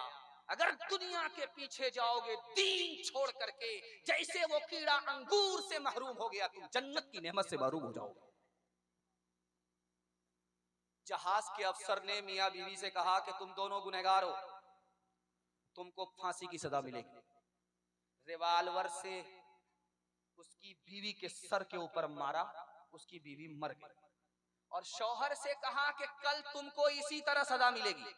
अगर दुनिया के पीछे जाओगे दीन छोड़ करके, जैसे वो कीड़ा अंगूर से महरूम हो गया, तुम जन्नत की नेमत से महरूम हो जाओगे। जहाज के अफसर ने मियां बीवी से कहा कि तुम दोनों गुनहगार हो, तुमको फांसी की सजा मिलेगी। रिवाल्वर से उसकी बीवी के सर के ऊपर मारा, उसकी बीवी मर गई। और शौहर से कहा कि कल तुमको इसी तरह सजा मिलेगी,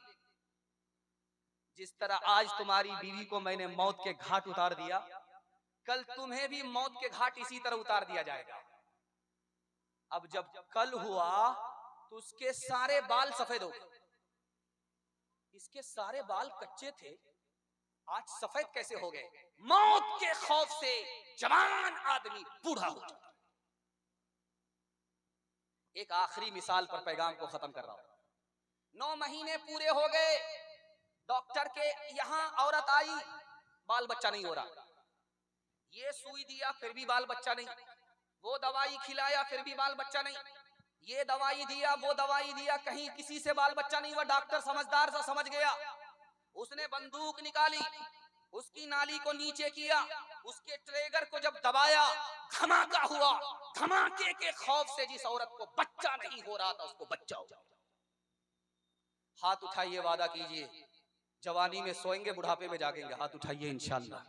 जिस तरह आज तुम्हारी बीवी को मैंने मौत के घाट उतार दिया, कल तुम्हें भी मौत के घाट इसी तरह उतार दिया जाएगा। अब जब कल हुआ तो उसके सारे बाल सफेद हो गए, इसके सारे बाल कच्चे थे, आज सफेद कैसे हो गए। मौत के खौफ से जवान आदमी बूढ़ा हो जाता। एक आखिरी मिसाल पर पैगाम को खत्म कर रहा हूं। 9 महीने पूरे हो गए, डॉक्टर के यहां औरत आई, बाल बच्चा नहीं हो रहा। ये सुई दिया फिर भी बाल बच्चा नहीं, वो दवाई खिलाया फिर भी बाल बच्चा नहीं, ये दवाई दिया वो दवाई दिया, कहीं किसी से बाल बच्चा नहीं हुआ। डॉक्टर समझदार सा समझ गया, उसने बंदूक निकाली, उसकी नाली को नीचे किया, उसके ट्रिगर को जब दबाया, धमाका हुआ। धमाके के खौफ से जिस औरत को बच्चा नहीं हो रहा था उसको बच्चा हो जाए। हाथ उठाइए, वादा कीजिए, जवानी में सोएंगे बुढ़ापे में जागेंगे। हाथ उठाइए इंशाअल्लाह।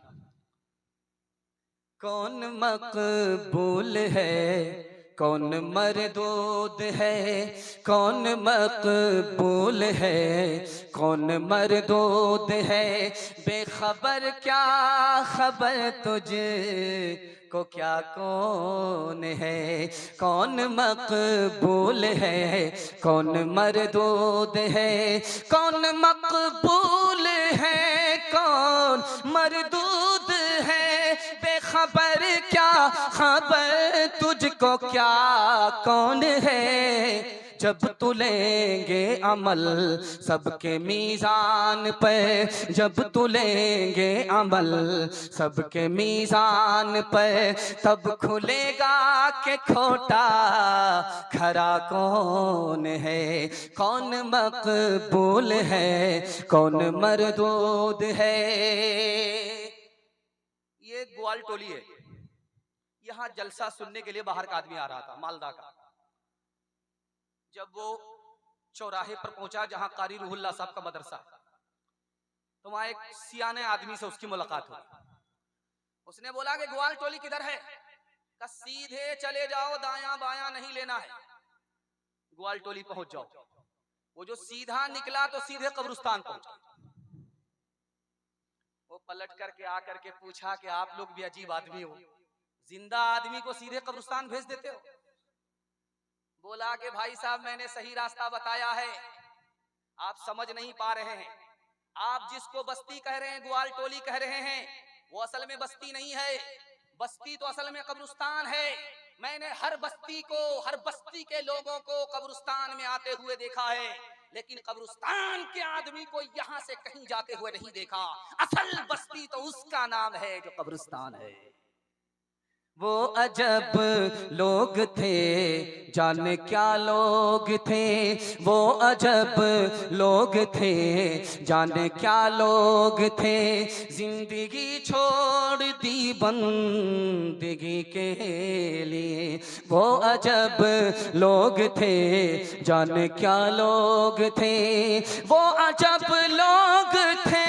कौन मकबूल है कौन मरदूद है, कौन मकबूल है, कौन मरदूद है, बेखबर क्या खबर तुझे को क्या कौन है, कौन मकबूल है, कौन मरदूद है, कौन मकबूल है, कौन मरदूद है, बेखबर क्या खबर तुझको क्या कौन है। जब तू लेंगे अमल सबके मीज़ान पे, जब तू लेंगे अमल सबके मीज़ान पे, तब खुलेगा के खोटा खरा कौन है, कौन मकबूल है, कौन मरदूद है। ये ग्वाल टोली है, यहाँ जलसा सुनने के लिए बाहर का आदमी आ रहा था, मालदा का। जब वो चौराहे पर पहुंचा जहां कारी रूहुल्लाह साहब का मदरसा, तो वहां एक सियाने आदमी से उसकी मुलाकात हुई। उसने बोला कि ग्वाल टोली किधर है? का सीधे चले जाओ, दायां बायां नहीं लेना है, ग्वाल टोली पहुंच जाओ। वो जो सीधा निकला तो सीधे कब्रिस्तान पहुंचा। वो पलट करके आकर के पूछा कि आप लोग भी अजीब आदमी हो, जिंदा आदमी को सीधे कब्रिस्तान भेज देते हो। बोला कि भाई साहब मैंने सही रास्ता बताया है, आप समझ नहीं पा रहे हैं। आप जिसको बस्ती कह रहे हैं, ग्वाल टोली कह रहे हैं, वो असल में बस्ती नहीं है, बस्ती तो असल में कब्रिस्तान है। मैंने हर बस्ती को, हर बस्ती के लोगों को कब्रिस्तान में आते हुए देखा है, लेकिन कब्रिस्तान के आदमी को यहाँ से कहीं जाते हुए नहीं देखा। असल बस्ती तो उसका नाम है जो कब्रिस्तान है। वो अजब लोग थे, जाने क्या लोग थे, वो अजब लोग थे, जाने क्या लोग थे, जिंदगी छोड़ दी बंदगी के लिए। वो अजब लोग थे, जाने क्या लोग थे, वो अजब लोग थे,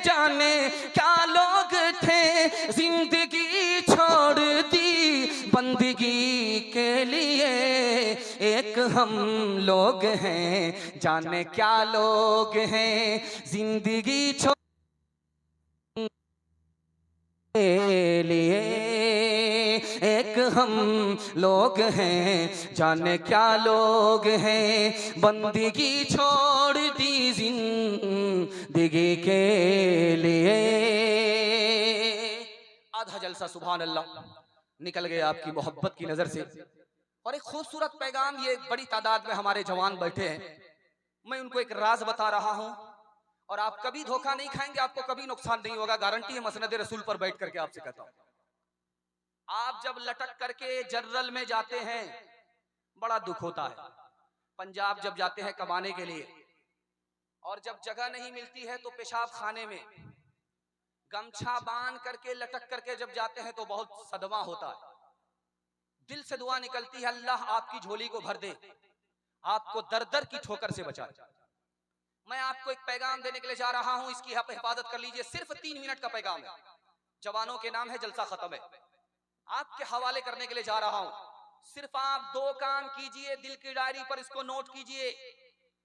जाने क्या लोग थे, जिंदगी छोड़ बंदगी के लिए। एक हम लोग हैं, जाने क्या लोग हैं, जिंदगी छोड़ के लिए। एक हम लोग हैं, जाने क्या लोग हैं, बंदगी छोड़ दी जिंदगी के लिए। आधा जलसा सुभान अल्लाह निकल गए आपकी मोहब्बत की नजर से। और एक खूबसूरत पैगाम, ये बड़ी तादाद में हमारे जवान बैठे हैं, मैं उनको एक राज बता रहा हूं, और आप कभी धोखा नहीं खाएंगे, आपको कभी नुकसान नहीं होगा, गारंटी है मसनद रसूल पर बैठ करके आपसे कहता हूं। आप जब लटक करके जनरल में जाते हैं बड़ा दुख होता है। पंजाब जब जाते हैं कमाने के लिए, और जब जगह नहीं मिलती है तो पेशाब खाने में गमछा बांध करके लटक करके जब जाते हैं तो बहुत सदमा होता है। दिल से दुआ निकलती है, अल्लाह आपकी झोली को भर दे, आपको दर दर की ठोकर से बचाए। मैं आपको एक पैगाम देने के लिए जा रहा हूं, इसकी आप हिफाजत कर लीजिए। सिर्फ 3 मिनट का पैगाम है, जवानों के नाम है, जलसा खत्म है, आपके हवाले करने के लिए जा रहा हूं। सिर्फ आप 2 काम कीजिए, दिल की डायरी पर इसको नोट कीजिए,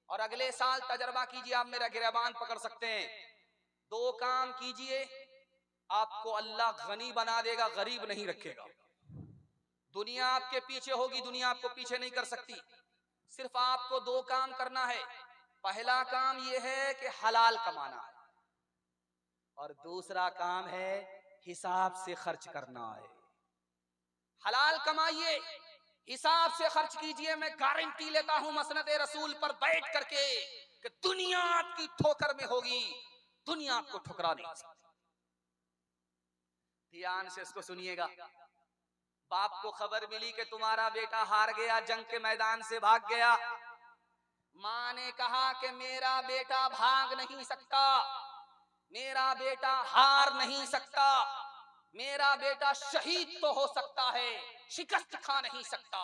और अगले साल तजर्बा कीजिए, आप मेरा गिरबान पकड़ सकते हैं। 2 काम कीजिए, आपको अल्लाह गनी बना देगा, गरीब नहीं रखेगा। दुनिया आपके पीछे होगी, दुनिया आपको पीछे नहीं कर सकती। सिर्फ आपको 2 काम करना है। पहला काम यह है कि हलाल कमाना है, और दूसरा काम है हिसाब से खर्च करना है। हलाल कमाइए, हिसाब से खर्च कीजिए। मैं गारंटी लेता हूं मसनद रसूल पर बैठ करके कि दुनिया आपकी ठोकर में होगी, दुनिया आपको ठुकरा नहीं सकती। ध्यान से इसको सुनिएगा। बाप को खबर मिली कि तुम्हारा बेटा हार गया, जंग के मैदान से भाग गया। मां ने कहा कि मेरा बेटा भाग नहीं सकता, मेरा बेटा हार नहीं सकता, मेरा बेटा शहीद तो हो सकता है, शिकस्त खा नहीं सकता।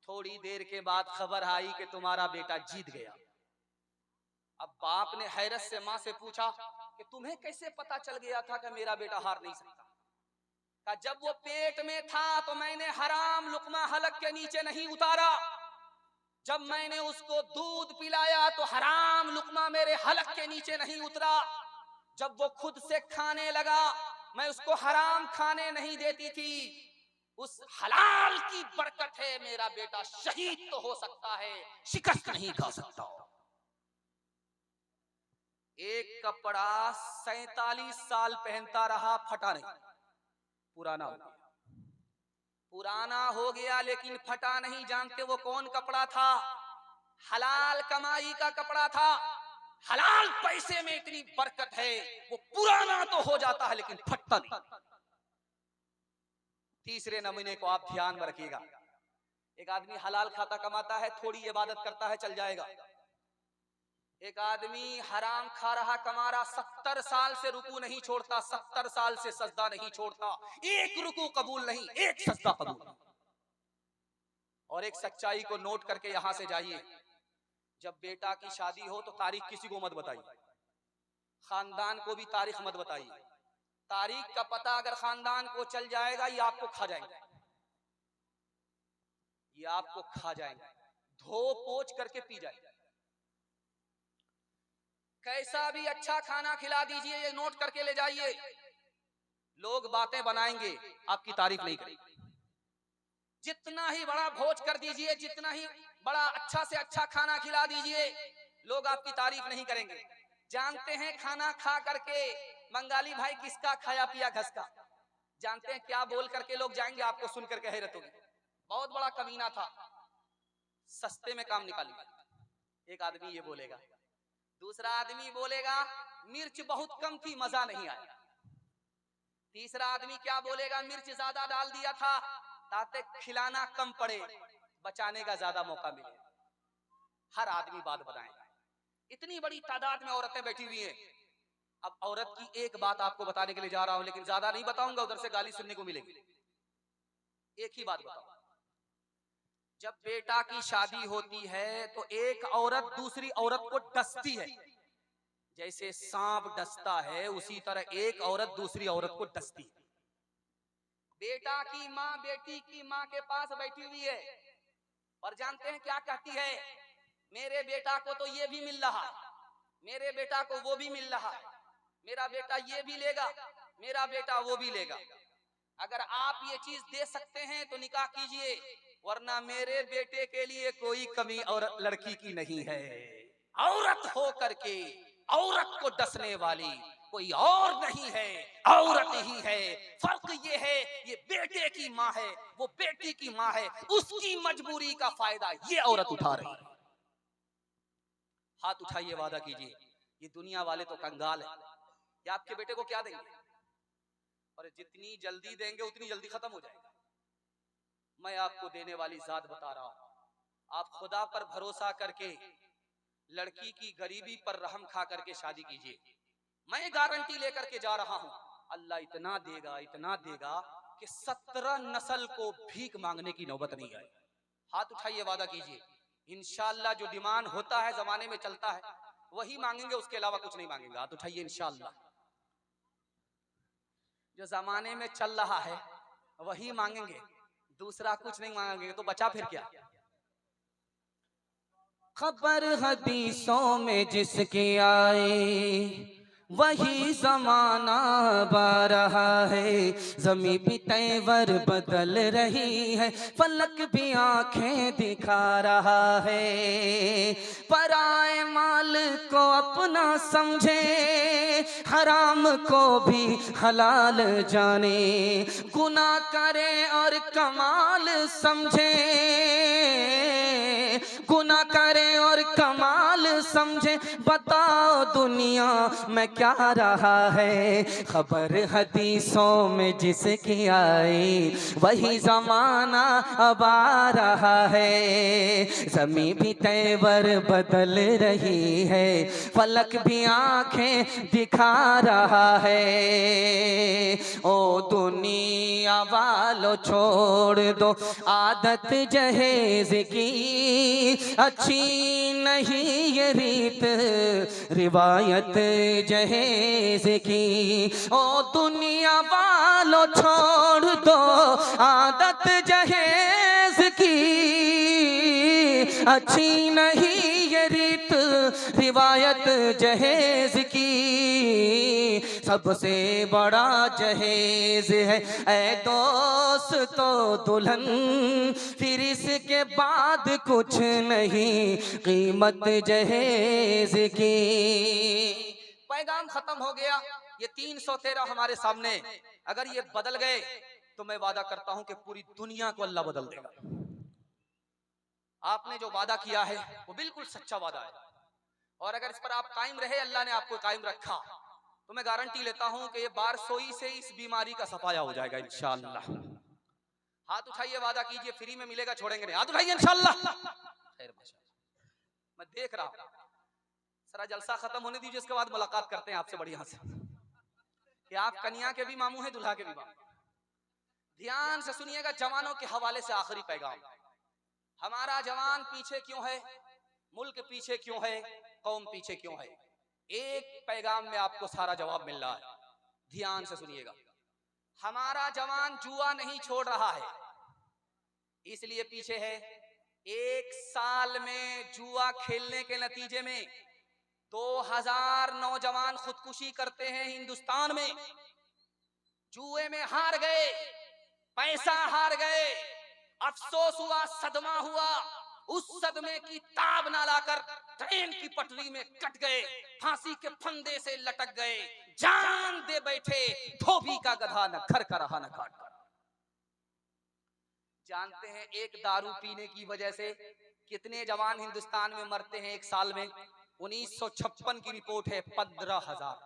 थोड़ी देर के बाद खबर आई कि तुम्हारा बेटा जीत गया। अब बाप ने हैरत से मां से पूछा कि तुम्हें कैसे पता चल गया था कि मेरा बेटा हार नहीं सकता? का जब वो पेट में था तो मैंने हराम लुकमा हलक के नीचे नहीं उतारा, जब मैंने उसको दूध पिलाया तो हराम लुकमा मेरे हलक के नीचे नहीं उतरा, जब वो खुद से खाने लगा मैं उसको हराम खाने नहीं देती थी। उस हलाल की बरकत है मेरा बेटा शहीद तो हो सकता है, शिकस्त नहीं खा सकता। एक कपड़ा 47 साल पहनता रहा, फटा नहीं, पुराना हो गया, पुराना हो गया लेकिन फटा नहीं। जानते वो कौन कपड़ा था? हलाल कमाई का कपड़ा था। हलाल पैसे में इतनी बरकत है, वो पुराना तो हो जाता है लेकिन फटता नहीं। तीसरे नमूने को आप ध्यान में रखिएगा। एक आदमी हलाल खाता कमाता है, थोड़ी इबादत करता है, चल जाएगा। एक आदमी हराम खा रहा कमा रहा, 70 साल से रुकू नहीं छोड़ता, 70 साल से सजदा नहीं छोड़ता, एक रुकू कबूल नहीं, एक सजदा कबूल। और एक सच्चाई को नोट करके यहां से जाइए, जब बेटा की शादी हो तो तारीख किसी को मत बताइए, खानदान को भी तारीख मत बताइए। तारीख का पता अगर खानदान को चल जाएगा ये आपको खा जाएंगे, ये आपको खा जाएंगे, धो पोछ करके पी जाएंगे। कैसा भी अच्छा खाना खिला दीजिए, ये नोट करके ले जाइए, लोग बातें बनाएंगे, आपकी तारीफ नहीं करेंगे। जितना ही बड़ा भोज कर दीजिए, जितना ही बड़ा अच्छा से अच्छा खाना खिला दीजिए, लोग आपकी तारीफ नहीं करेंगे। जानते हैं खाना खा करके बंगाली भाई किसका खाया पिया घसका, जानते हैं क्या बोल करके लोग जाएंगे, आपको सुनकर के हैरत होगी। बहुत बड़ा कमीना था, सस्ते में काम निकालिए। एक आदमी ये बोलेगा, दूसरा आदमी बोलेगा मिर्च बहुत कम थी, मजा नहीं आया। तीसरा आदमी क्या बोलेगा, मिर्च ज्यादा डाल दिया था ताकि खिलाना कम पड़े, बचाने का ज्यादा मौका मिले। हर आदमी बात बताएगा। इतनी बड़ी तादाद में औरतें बैठी हुई हैं। अब औरत की एक बात आपको बताने के लिए जा रहा हूं, लेकिन ज्यादा नहीं बताऊंगा, उधर से गाली सुनने को मिलेगी। एक ही बात बताऊं, जब बेटा की शादी होती है तो एक औरत दूसरी औरत को डसती है, जैसे सांप डसता है उसी तरह एक औरत दूसरी औरत को डसती है। बेटा की माँ बेटी की माँ के पास बैठी हुई है और जानते हैं क्या कहती है, मेरे बेटा को तो ये भी मिल रहा है, मेरे बेटा को वो भी मिल रहा है, मेरा बेटा ये भी लेगा, मेरा बेटा वो भी लेगा। अगर आप ये चीज दे सकते हैं तो निकाह कीजिए, वरना मेरे बेटे के लिए कोई कमी और लड़की की नहीं है। औरत हो करके औरत को डसने वाली कोई और नहीं है, औरत ही है। फर्क ये है, ये बेटे की माँ है, वो बेटी की माँ है, उसकी मजबूरी का फायदा ये औरत उठा रही है। हाथ उठाइए, वादा कीजिए, ये दुनिया वाले तो कंगाल है, ये आपके बेटे को क्या देंगे, और जितनी जल्दी देंगे उतनी जल्दी खत्म हो जाएगा। मैं आपको देने वाली जात बता रहा हूं, आप खुदा पर भरोसा करके लड़की की गरीबी पर रहम खा करके शादी कीजिए। मैं गारंटी लेकर के जा रहा हूं, अल्लाह इतना देगा कि 17 नस्ल को भीख मांगने की नौबत नहीं आए। हाथ उठाइए, वादा कीजिए, इंशाअल्लाह जो डिमांड होता है, जमाने में चलता है, वही मांगेंगे, उसके अलावा कुछ नहीं मांगेंगे। हाथ उठाइए, इंशाअल्लाह जो जमाने में चल रहा है वही मांगेंगे, दूसरा कुछ नहीं मांगेंगे, तो बचा फिर क्या। खबर हदीसों में जिसकी आए वही जमाना बा रहा है, जमी भी तेवर बदल रही है, फलक भी आंखें दिखा रहा है। पराए माल को अपना समझे, हराम को भी हलाल जाने, गुनाह करे और कमाल समझे, गुनाह करे और कमाल समझे, बताओ दुनिया में क्या रहा है। खबर हदीसों में जिसकी आई वही जमाना अब आ रहा है, ज़मीं भी तेवर बदल रही है, फलक भी आंखें दिखा रहा है। ओ दुनिया वालों छोड़ दो आदत जहेज की, अच्छी नहीं ये रीत रिवायत जहेज की। ओ दुनिया वालों छोड़ दो आदत जहेज की, अच्छी नहीं ये रीत रिवायत जहेज की। सबसे बड़ा जहेज है ऐ दोस्त तो दुल्हन, फिर इसके बाद कुछ नहीं कीमत जहेज की। पैगाम खत्म हो गया। ये 313 हमारे सामने, अगर ये बदल गए तो मैं वादा करता हूं कि पूरी दुनिया को अल्लाह बदल देगा। आपने जो वादा किया है वो बिल्कुल सच्चा वादा है, और अगर इस पर आप कायम रहे, अल्लाह ने आपको कायम रखा, तो मैं गारंटी लेता हूं कि ये बारसोई से इस बीमारी का सफाया हो जाएगा इंशाअल्लाह। हाथ उठाइए, वादा कीजिए, फ्री में मिलेगा, छोड़ेंगे नहीं। हाथ उठाइए इंशाअल्लाह। खैर मैं देख रहा हूं, सारा जलसा खत्म होने दीजिए, उसके बाद मुलाकात करते हैं आपसे बढ़िया से, कि आप कन्या के भी मामू हैं, दुल्हा के भी मामू। ध्यान से सुनिएगा, जवानों के हवाले से आखिरी पैगाम। हमारा जवान पीछे क्यों है, मुल्क पीछे क्यों है, कौम पीछे क्यों है? एक पैगाम में आपको सारा जवाब मिल रहा है। ध्यान से सुनिएगा, हमारा जवान जुआ नहीं छोड़ रहा है, इसलिए पीछे है। 1 साल में जुआ खेलने के नतीजे में 2000 नौजवान खुदकुशी करते हैं हिंदुस्तान में। जुए में हार गए, पैसा हार गए, अफसोस हुआ, सदमा हुआ, उस सदमे की ताब ना लाकर ट्रेन की पटरी में कट गए, फांसी के फंदे से लटक गए, जान दे बैठे, धोबी का गधा न घर का रहा न घाट का। जानते हैं एक दारू पीने की वजह से कितने जवान हिंदुस्तान में मरते हैं एक साल में? 1956 की रिपोर्ट है, 15,000।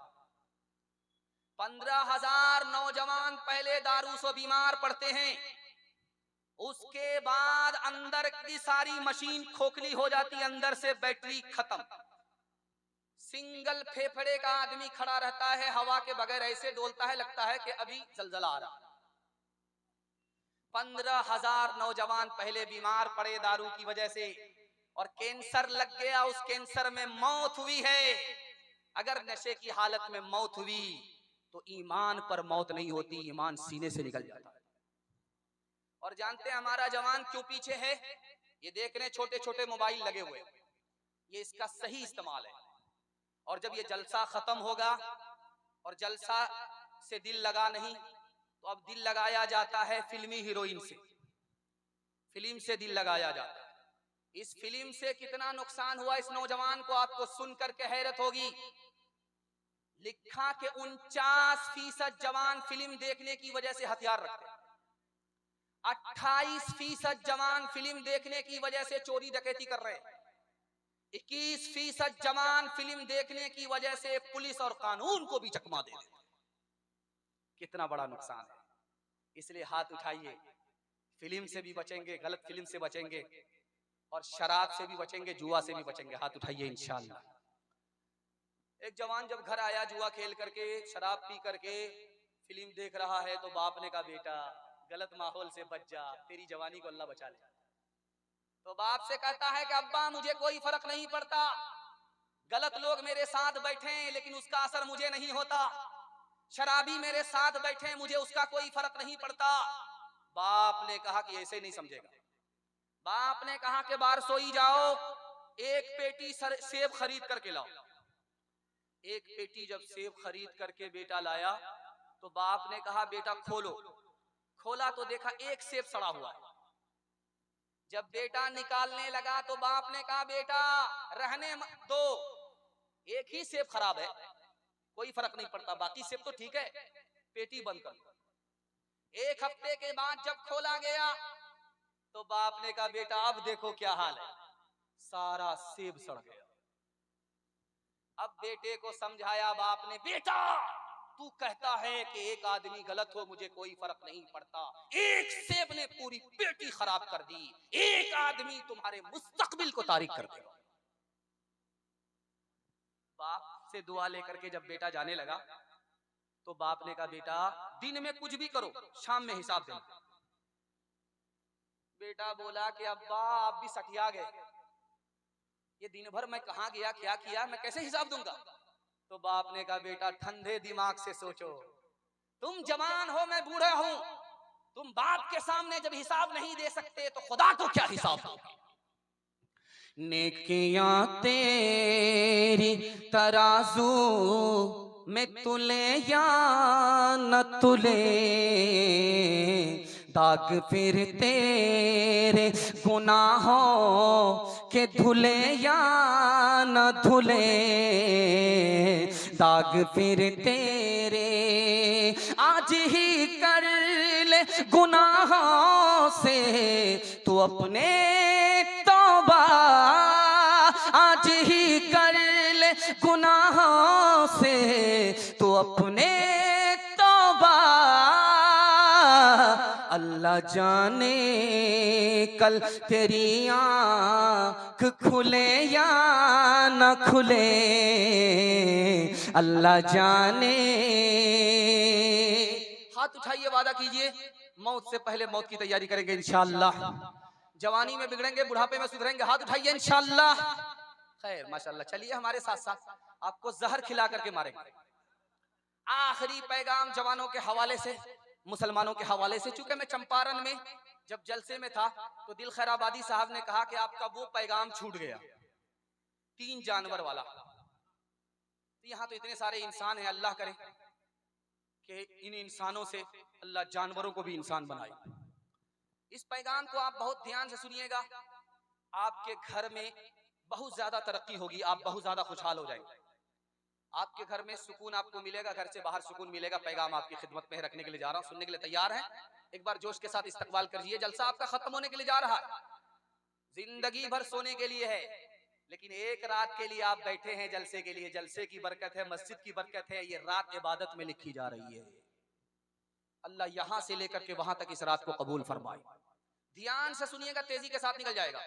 15,000 नौजवान पहले दारू से बीमार पड़ते हैं, उसके बाद अंदर की सारी मशीन खोखली हो जाती, अंदर से बैटरी खत्म, सिंगल फेफड़े का आदमी खड़ा रहता है, हवा के बगैर ऐसे डोलता है, लगता है कि अभी जलजला आ रहा। 15,000 नौजवान पहले बीमार पड़े दारू की वजह से, और कैंसर लग गया, उस कैंसर में मौत हुई है। अगर नशे की हालत में मौत हुई तो ईमान पर मौत नहीं होती, ईमान सीने से निकल जाता है। और जानते हैं हमारा जवान क्यों पीछे है? ये देख रहे छोटे छोटे मोबाइल लगे हुए, ये इसका सही इस्तेमाल है। और जब ये जलसा खत्म होगा और जलसा से दिल लगा नहीं, तो अब दिल लगाया जाता है फिल्मी हीरोइन से, फिल्म से दिल लगाया जाता है। इस फिल्म से कितना नुकसान हुआ इस नौजवान को आपको सुनकर के हैरत होगी। लिखा के 49% जवान फिल्म देखने की वजह से हथियार रखते हैं, 28% जवान फिल्म देखने की वजह से चोरी डकैती कर रहे हैं, 21% जवान फिल्म देखने की वजह से पुलिस और कानून को भी चकमा दे रहे हैं। कितना बड़ा नुकसान है। इसलिए हाथ उठाइए, फिल्म से भी बचेंगे, गलत फिल्म से बचेंगे, और शराब से भी बचेंगे, जुआ से भी बचेंगे। हाथ उठाइए इंशाअल्लाह। एक जवान जब घर आया जुआ खेल करके, शराब पी करके, फिल्म देख रहा है, तो बाप ने कहा बेटा गलत माहौल से बच जा, तेरी जवानी को अल्लाह बचा ले। तो बाप से कहता है कि अब्बा मुझे कोई फर्क नहीं पड़ता, गलत लोग मेरे साथ बैठे लेकिन उसका असर मुझे नहीं होता, शराबी मेरे साथ बैठे मुझे उसका कोई फर्क नहीं पड़ता। बाप ने कहा कि ऐसे नहीं समझेगा। बाप ने कहा कि बाहर सोई जाओ, एक पेटी सेब खरीद करके लाओ। एक पेटी जब सेब खरीद करके बेटा लाया, तो बाप ने कहा बेटा खोलो। खोला तो देखा एक सेब सड़ा हुआ है। जब बेटा निकालने लगा तो बाप ने कहा बेटा रहने दो, एक ही सेब खराब है, कोई फर्क नहीं पड़ता, बाकी सेब तो ठीक है, पेटी बंद कर दो। 1 हफ्ते के बाद जब खोला गया तो बाप ने कहा बेटा अब देखो क्या हाल है, सारा सेब सड़ गया। अब बेटे को समझाया बाप ने, बेटा तू कहता है कि एक आदमी गलत हो मुझे कोई फर्क नहीं पड़ता, एक सेब ने पूरी पेटी खराब कर दी, एक आदमी तुम्हारे मुस्तकबिल को तारीख कर देगा। बाप से दुआ लेकर के जब बेटा जाने लगा तो बाप ने कहा बेटा दिन में कुछ भी करो, शाम में हिसाब देना। बेटा बोला कि अब्बा आप भी सठिया गए, ये दिन भर मैं कहाँ गया, क्या किया, मैं कैसे हिसाब दूंगा? तो बाप ने कहा बेटा ठंडे दिमाग से सोचो, तुम जवान हो, मैं बूढ़ा हूं, तुम बाप के सामने जब हिसाब नहीं दे सकते तो खुदा को क्या हिसाब दोगे? नेकियां तेरी तराजू में तुले या न तुले, दाग फिर तेरे गुनाहों के धुले या न धुले, दाग फिर तेरे आज ही कर ले गुनाहों से तू अपने तौबा, आज ही कर ले गुनाहों से तू अपने तौबा, अल्लाह जाने कल तेरी आँख खुले या न खुले, अल्लाह जाने। हाथ उठाइए, वादा कीजिए मौत से पहले मौत की तैयारी करेंगे इंशाअल्लाह। जवानी में बिगड़ेंगे, बुढ़ापे में सुधरेंगे, हाथ उठाइए इंशाअल्लाह। खैर माशाअल्लाह, चलिए हमारे साथ साथ आपको जहर खिला करके मारेंगे। आखिरी पैगाम जवानों के हवाले से, मुसलमानों के हवाले से, चूंकि मैं चंपारण में जब जलसे में था तो दिल खैराबादी साहब ने कहा कि आपका वो पैगाम छूट गया 3 जानवर वाला। तो यहाँ तो इतने सारे इंसान हैं, अल्लाह करे कि इन इंसानों से अल्लाह जानवरों को भी इंसान बनाए। इस पैगाम को आप बहुत ध्यान से सुनिएगा, आपके घर में बहुत ज्यादा तरक्की होगी, आप बहुत ज्यादा खुशहाल हो जाएंगे, आपके घर में सुकून आपको मिलेगा, घर से बाहर सुकून मिलेगा। पैगाम आपकी खिदमत में रखने के लिए जा रहा हूं, सुनने के लिए तैयार हैं? एक बार जोश के साथ इस्तकबाल करिए, जलसा आपका खत्म होने के लिए जा रहा है, जिंदगी भर सोने के लिए है, लेकिन एक रात के लिए आप बैठे हैं जलसे के लिए। जलसे की बरकत है, मस्जिद की बरकत है, ये रात इबादत में लिखी जा रही है। अल्लाह यहां से लेकर के वहां तक इस रात को कबूल फरमाए। ध्यान से सुनिएगा, तेजी के साथ निकल जाएगा।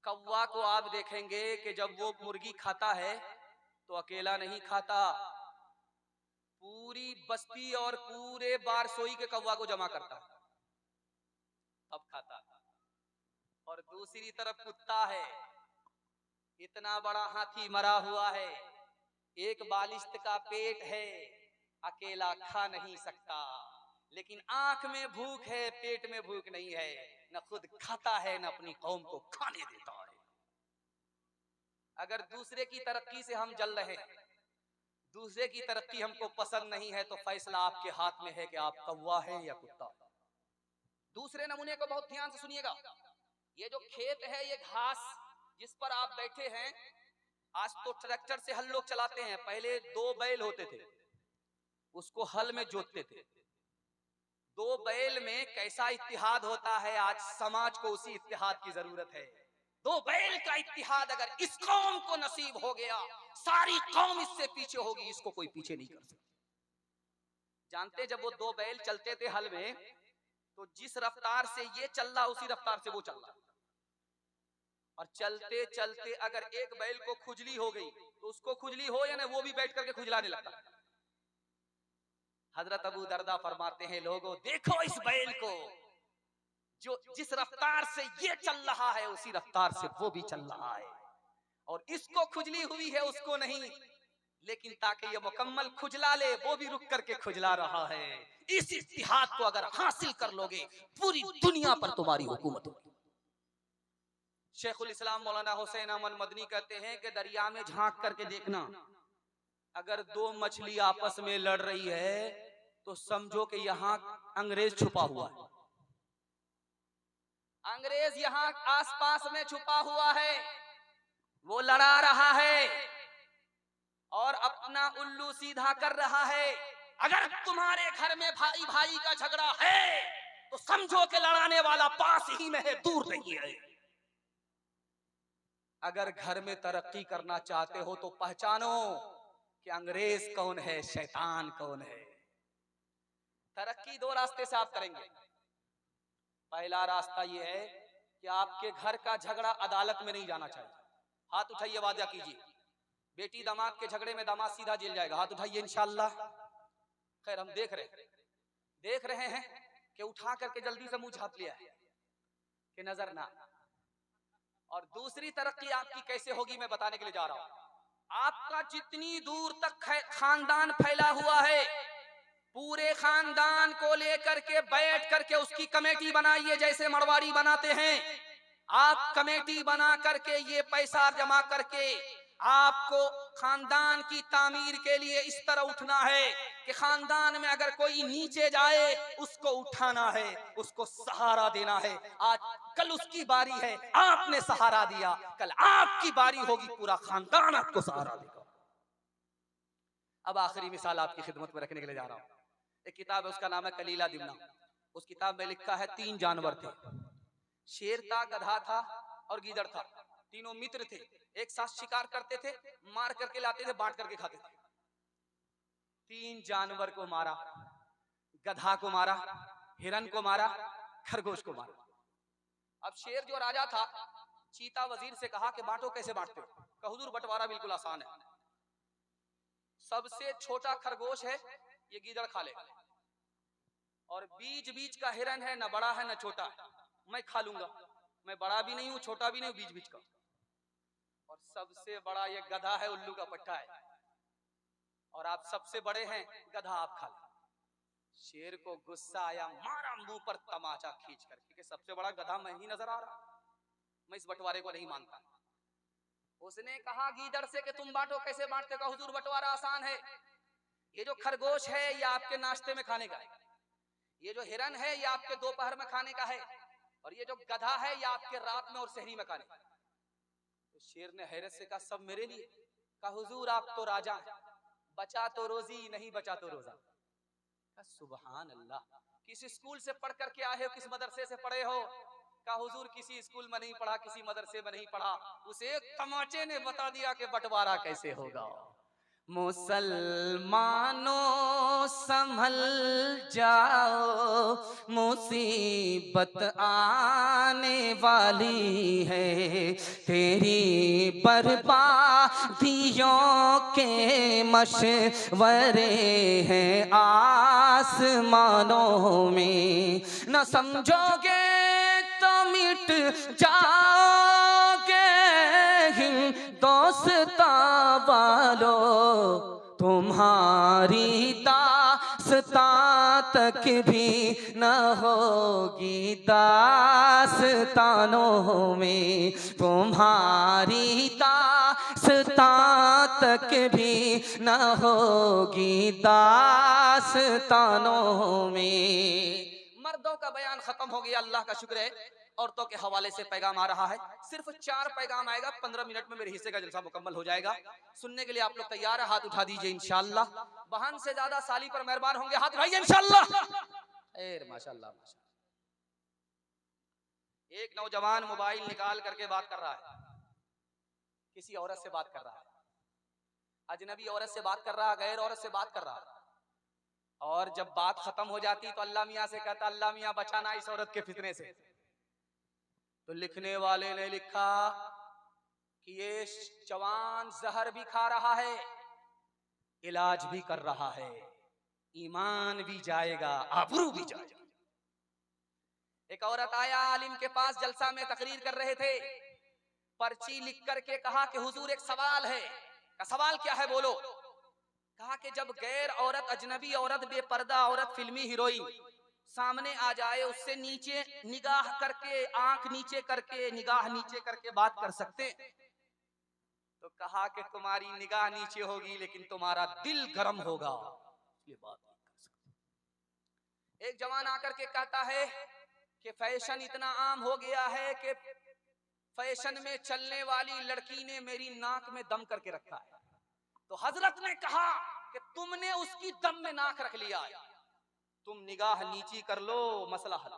कौवा को आप देखेंगे कि जब वो मुर्गी खाता है तो अकेला नहीं खाता, पूरी बस्ती और पूरे बारसोई के कौवा को जमा करता है तब खाता है। और दूसरी तरफ कुत्ता है, इतना बड़ा हाथी मरा हुआ है, एक बालिश्त का पेट है, अकेला खा नहीं सकता, लेकिन आंख में भूख है, पेट में भूख नहीं है, न खुद खाता है न अपनी कौम को खाने देता है। अगर दूसरे की तरक्की से हम जल रहे हैं, दूसरे की तरक्की हमको पसंद नहीं है, तो फैसला आपके हाथ में है कि आप कौवा है या कुत्ता। दूसरे नमूने को बहुत ध्यान से सुनिएगा। ये जो खेत है, ये घास जिस पर आप बैठे हैं, आज तो ट्रैक्टर से हल लोग चलाते हैं, पहले 2 बैल होते थे, उसको हल में जोतते थे। 2 बैल में कैसा इत्तिहाद होता है, आज समाज को उसी इत्तिहाद की जरूरत है। 2 बैल का इत्तिहाद अगर इस कौम को नसीब हो गया, सारी कौम इससे पीछे होगी, इसको कोई पीछे नहीं कर सकता। जानते जब वो 2 बैल चलते थे हल में, तो जिस रफ्तार से ये चल रहा उसी रफ्तार से वो चल रहा, और चलते चलते अगर एक बैल को खुजली हो गई तो उसको खुजली हो या ना, वो भी बैठ करके खुजलाने लगता। हजरत अबू दरदा फरमाते हैं, लोगों देखो इस बैल को, जो जिस रफ्तार से ये चल रहा है उसी रफ्तार से वो भी चल रहा है, और इसको खुजली हुई है उसको नहीं, लेकिन ताकि ये मुकम्मल खुजला ले, वो भी रुक करके खुजला रहा है। इस इत्तिहाद को अगर हासिल कर लोगे, पूरी दुनिया पर तुम्हारी हुकूमत होगी। शेखुल इस्लाम मौलाना हुसैन अहमद मदनी कहते हैं कि दरिया में झांक करके देखना, अगर 2 मछली आपस में लड़ रही है तो समझो कि यहाँ अंग्रेज छुपा हुआ है, अंग्रेज यहाँ आसपास में छुपा हुआ है, वो लड़ा रहा है और अपना उल्लू सीधा कर रहा है। अगर तुम्हारे घर में भाई भाई का झगड़ा है तो समझो कि लड़ाने वाला पास ही में है, दूर नहीं है। अगर घर में तरक्की करना चाहते हो तो पहचानो कि अंग्रेज कौन है, शैतान कौन है। तरक्की 2 रास्ते से आप करेंगे। पहला रास्ता यह है कि आपके घर का झगड़ा अदालत में नहीं जाना चाहिए। हाथ उठाइए, वादा कीजिए, बेटी दामाद के झगड़े में दामाद सीधा जेल जाएगा। हाथ उठाइए इंशाअल्लाह। खैर हम देख रहे हैं कि उठा करके जल्दी से मुंह झाँप लिया है कि नजर ना। और दूसरी तरक्की आपकी कैसे होगी मैं बताने के लिए जा रहा हूं। आपका जितनी दूर तक खानदान फैला हुआ है, पूरे खानदान को लेकर के बैठ करके उसकी कमेटी बनाइए, जैसे मरवाड़ी बनाते हैं। आप कमेटी बना करके ये पैसा जमा करके आपको खानदान की तामीर के लिए इस तरह उठना है कि खानदान में अगर कोई नीचे जाए उसको उठाना है, उसको सहारा देना है। आज कल उसकी बारी है, आपने सहारा दिया, कल आपकी बारी होगी, पूरा खानदान आपको सहारा देगा। अब आखिरी मिसाल आपकी खिदमत में रखने के लिए जा रहा हूं। एक किताब है, उसका नाम है कलीला दिमना। उस किताब में लिखा है 3 जानवर थे, शेर था, गधा था और गीदड़ था। तीनों मित्र थे, एक साथ शिकार करते थे, मार करके लाते थे, बांट करके खाते थे। 3 जानवर को मारा, गधा को मारा, हिरन को मारा, खरगोश को मारा। अब शेर जो राजा था, चीता वजीर से कहा कि बांटो, कैसे बांटते हो? कहा हुजूर बंटवारा बिल्कुल आसान है, सबसे छोटा खरगोश है ये गीदड़ खा ले, और बीच बीच का हिरन है, ना बड़ा है ना छोटा है, मैं खा लूंगा, मैं बड़ा भी नहीं हूं छोटा भी नहीं हूं, बीच बीच का, और सबसे बड़ा ये गधा है, उल्लू का पट्टा है, और आप सबसे बड़े हैं, गधा आप खा ले। शेर को गुस्सा आया, मारा मुंह पर तमाचा खींच करके कि सबसे बड़ा गधा मैं ही नजर आ रहा, मैं इस बंटवारे को नहीं मानता। उसने कहा गीदड़ से कि तुम बांटो, कैसे बांटते? का हुजूर बंटवारा आसान है, ये जो खरगोश है ये आपके नाश्ते में खाने का है, ये जो हिरन है ये आपके दोपहर में खाने का है, और ये जो गधा है ये आपके रात में और सहरी में खाने का। तो शेर ने हैरत से कहा सब मेरे लिए? कहा हुजूर आप तो राजा हैं, बचा तो रोजी नहीं बचा तो रोजा। कहा सुभान अल्लाह, किस स्कूल से पढ़ करके आए हो, किस मदरसे से पढ़े हो? कहा हुजूर किसी स्कूल में नहीं पढ़ा, किसी मदरसे में नहीं पढ़ा। उस एक तमाचे ने बता दिया कि बंटवारा कैसे होगा। मुसलमानों संभल जाओ, मुसीबत आने वाली है, तेरी बर्बादियों के मशवरे हैं आसमानों में, न समझोगे तो मिट जाओगे हिंदोस्तां वालो, तुम्हारी दास्तां तक भी न होगी दास्तानों में, तुम्हारी दास्तां तक भी न होगी दास्तानों में। मर्दों का बयान खत्म हो गया, अल्लाह का शुक्र है। औरतों के हवाले से पैगाम आ रहा है, सिर्फ 4 पैगाम आएगा, 15 मिनट में मेरे हिस्से का जलसा मुकम्मल हो जाएगा। सुनने के लिए आप लोग तैयार है? हाथ उठा दीजिए इंशाअल्लाह। बहन से ज्यादा साली पर मेहरबान होंगे, हाथ उठाइए इंशाअल्लाह। माशाअल्लाह माशाअल्लाह। एक नौजवान मोबाइल निकाल करके बात कर रहा है, किसी औरत से बात कर रहा है, अजनबी औरत से बात कर रहा है, गैर औरत से बात कर रहा है, और जब बात खत्म हो जाती तो अल्लाह मियाँ से कहता अल्लाह मियाँ बचाना इस औरत के फितने से। तो लिखने वाले ने लिखा कि ये जवान जहर भी खा रहा है, इलाज भी कर रहा है, ईमान भी जाएगा, आबरू भी जाएगा। एक औरत आया आलिम के पास, जलसा में तकरीर कर रहे थे, पर्ची लिख करके कहा कि हुजूर एक सवाल है। का सवाल क्या है बोलो? कहा कि जब गैर औरत, अजनबी औरत, बेपर्दा औरत, फिल्मी हीरोइन सामने आ जाए, उससे नीचे निगाह करके, आंख नीचे करके, निगाह नीचे करके बात कर सकते? तो कहा कि तुम्हारी निगाह नीचे होगी लेकिन तुम्हारा दिल गर्म होगा, ये बात नहीं कर सकते। एक जवान आकर के कहता है कि फैशन इतना आम हो गया है कि फैशन में चलने वाली लड़की ने मेरी नाक में दम करके रखा है। तो हजरत ने कहा कि तुमने उसकी दम में नाक रख लिया है, तुम निगाह नीची कर लो, मसला हल।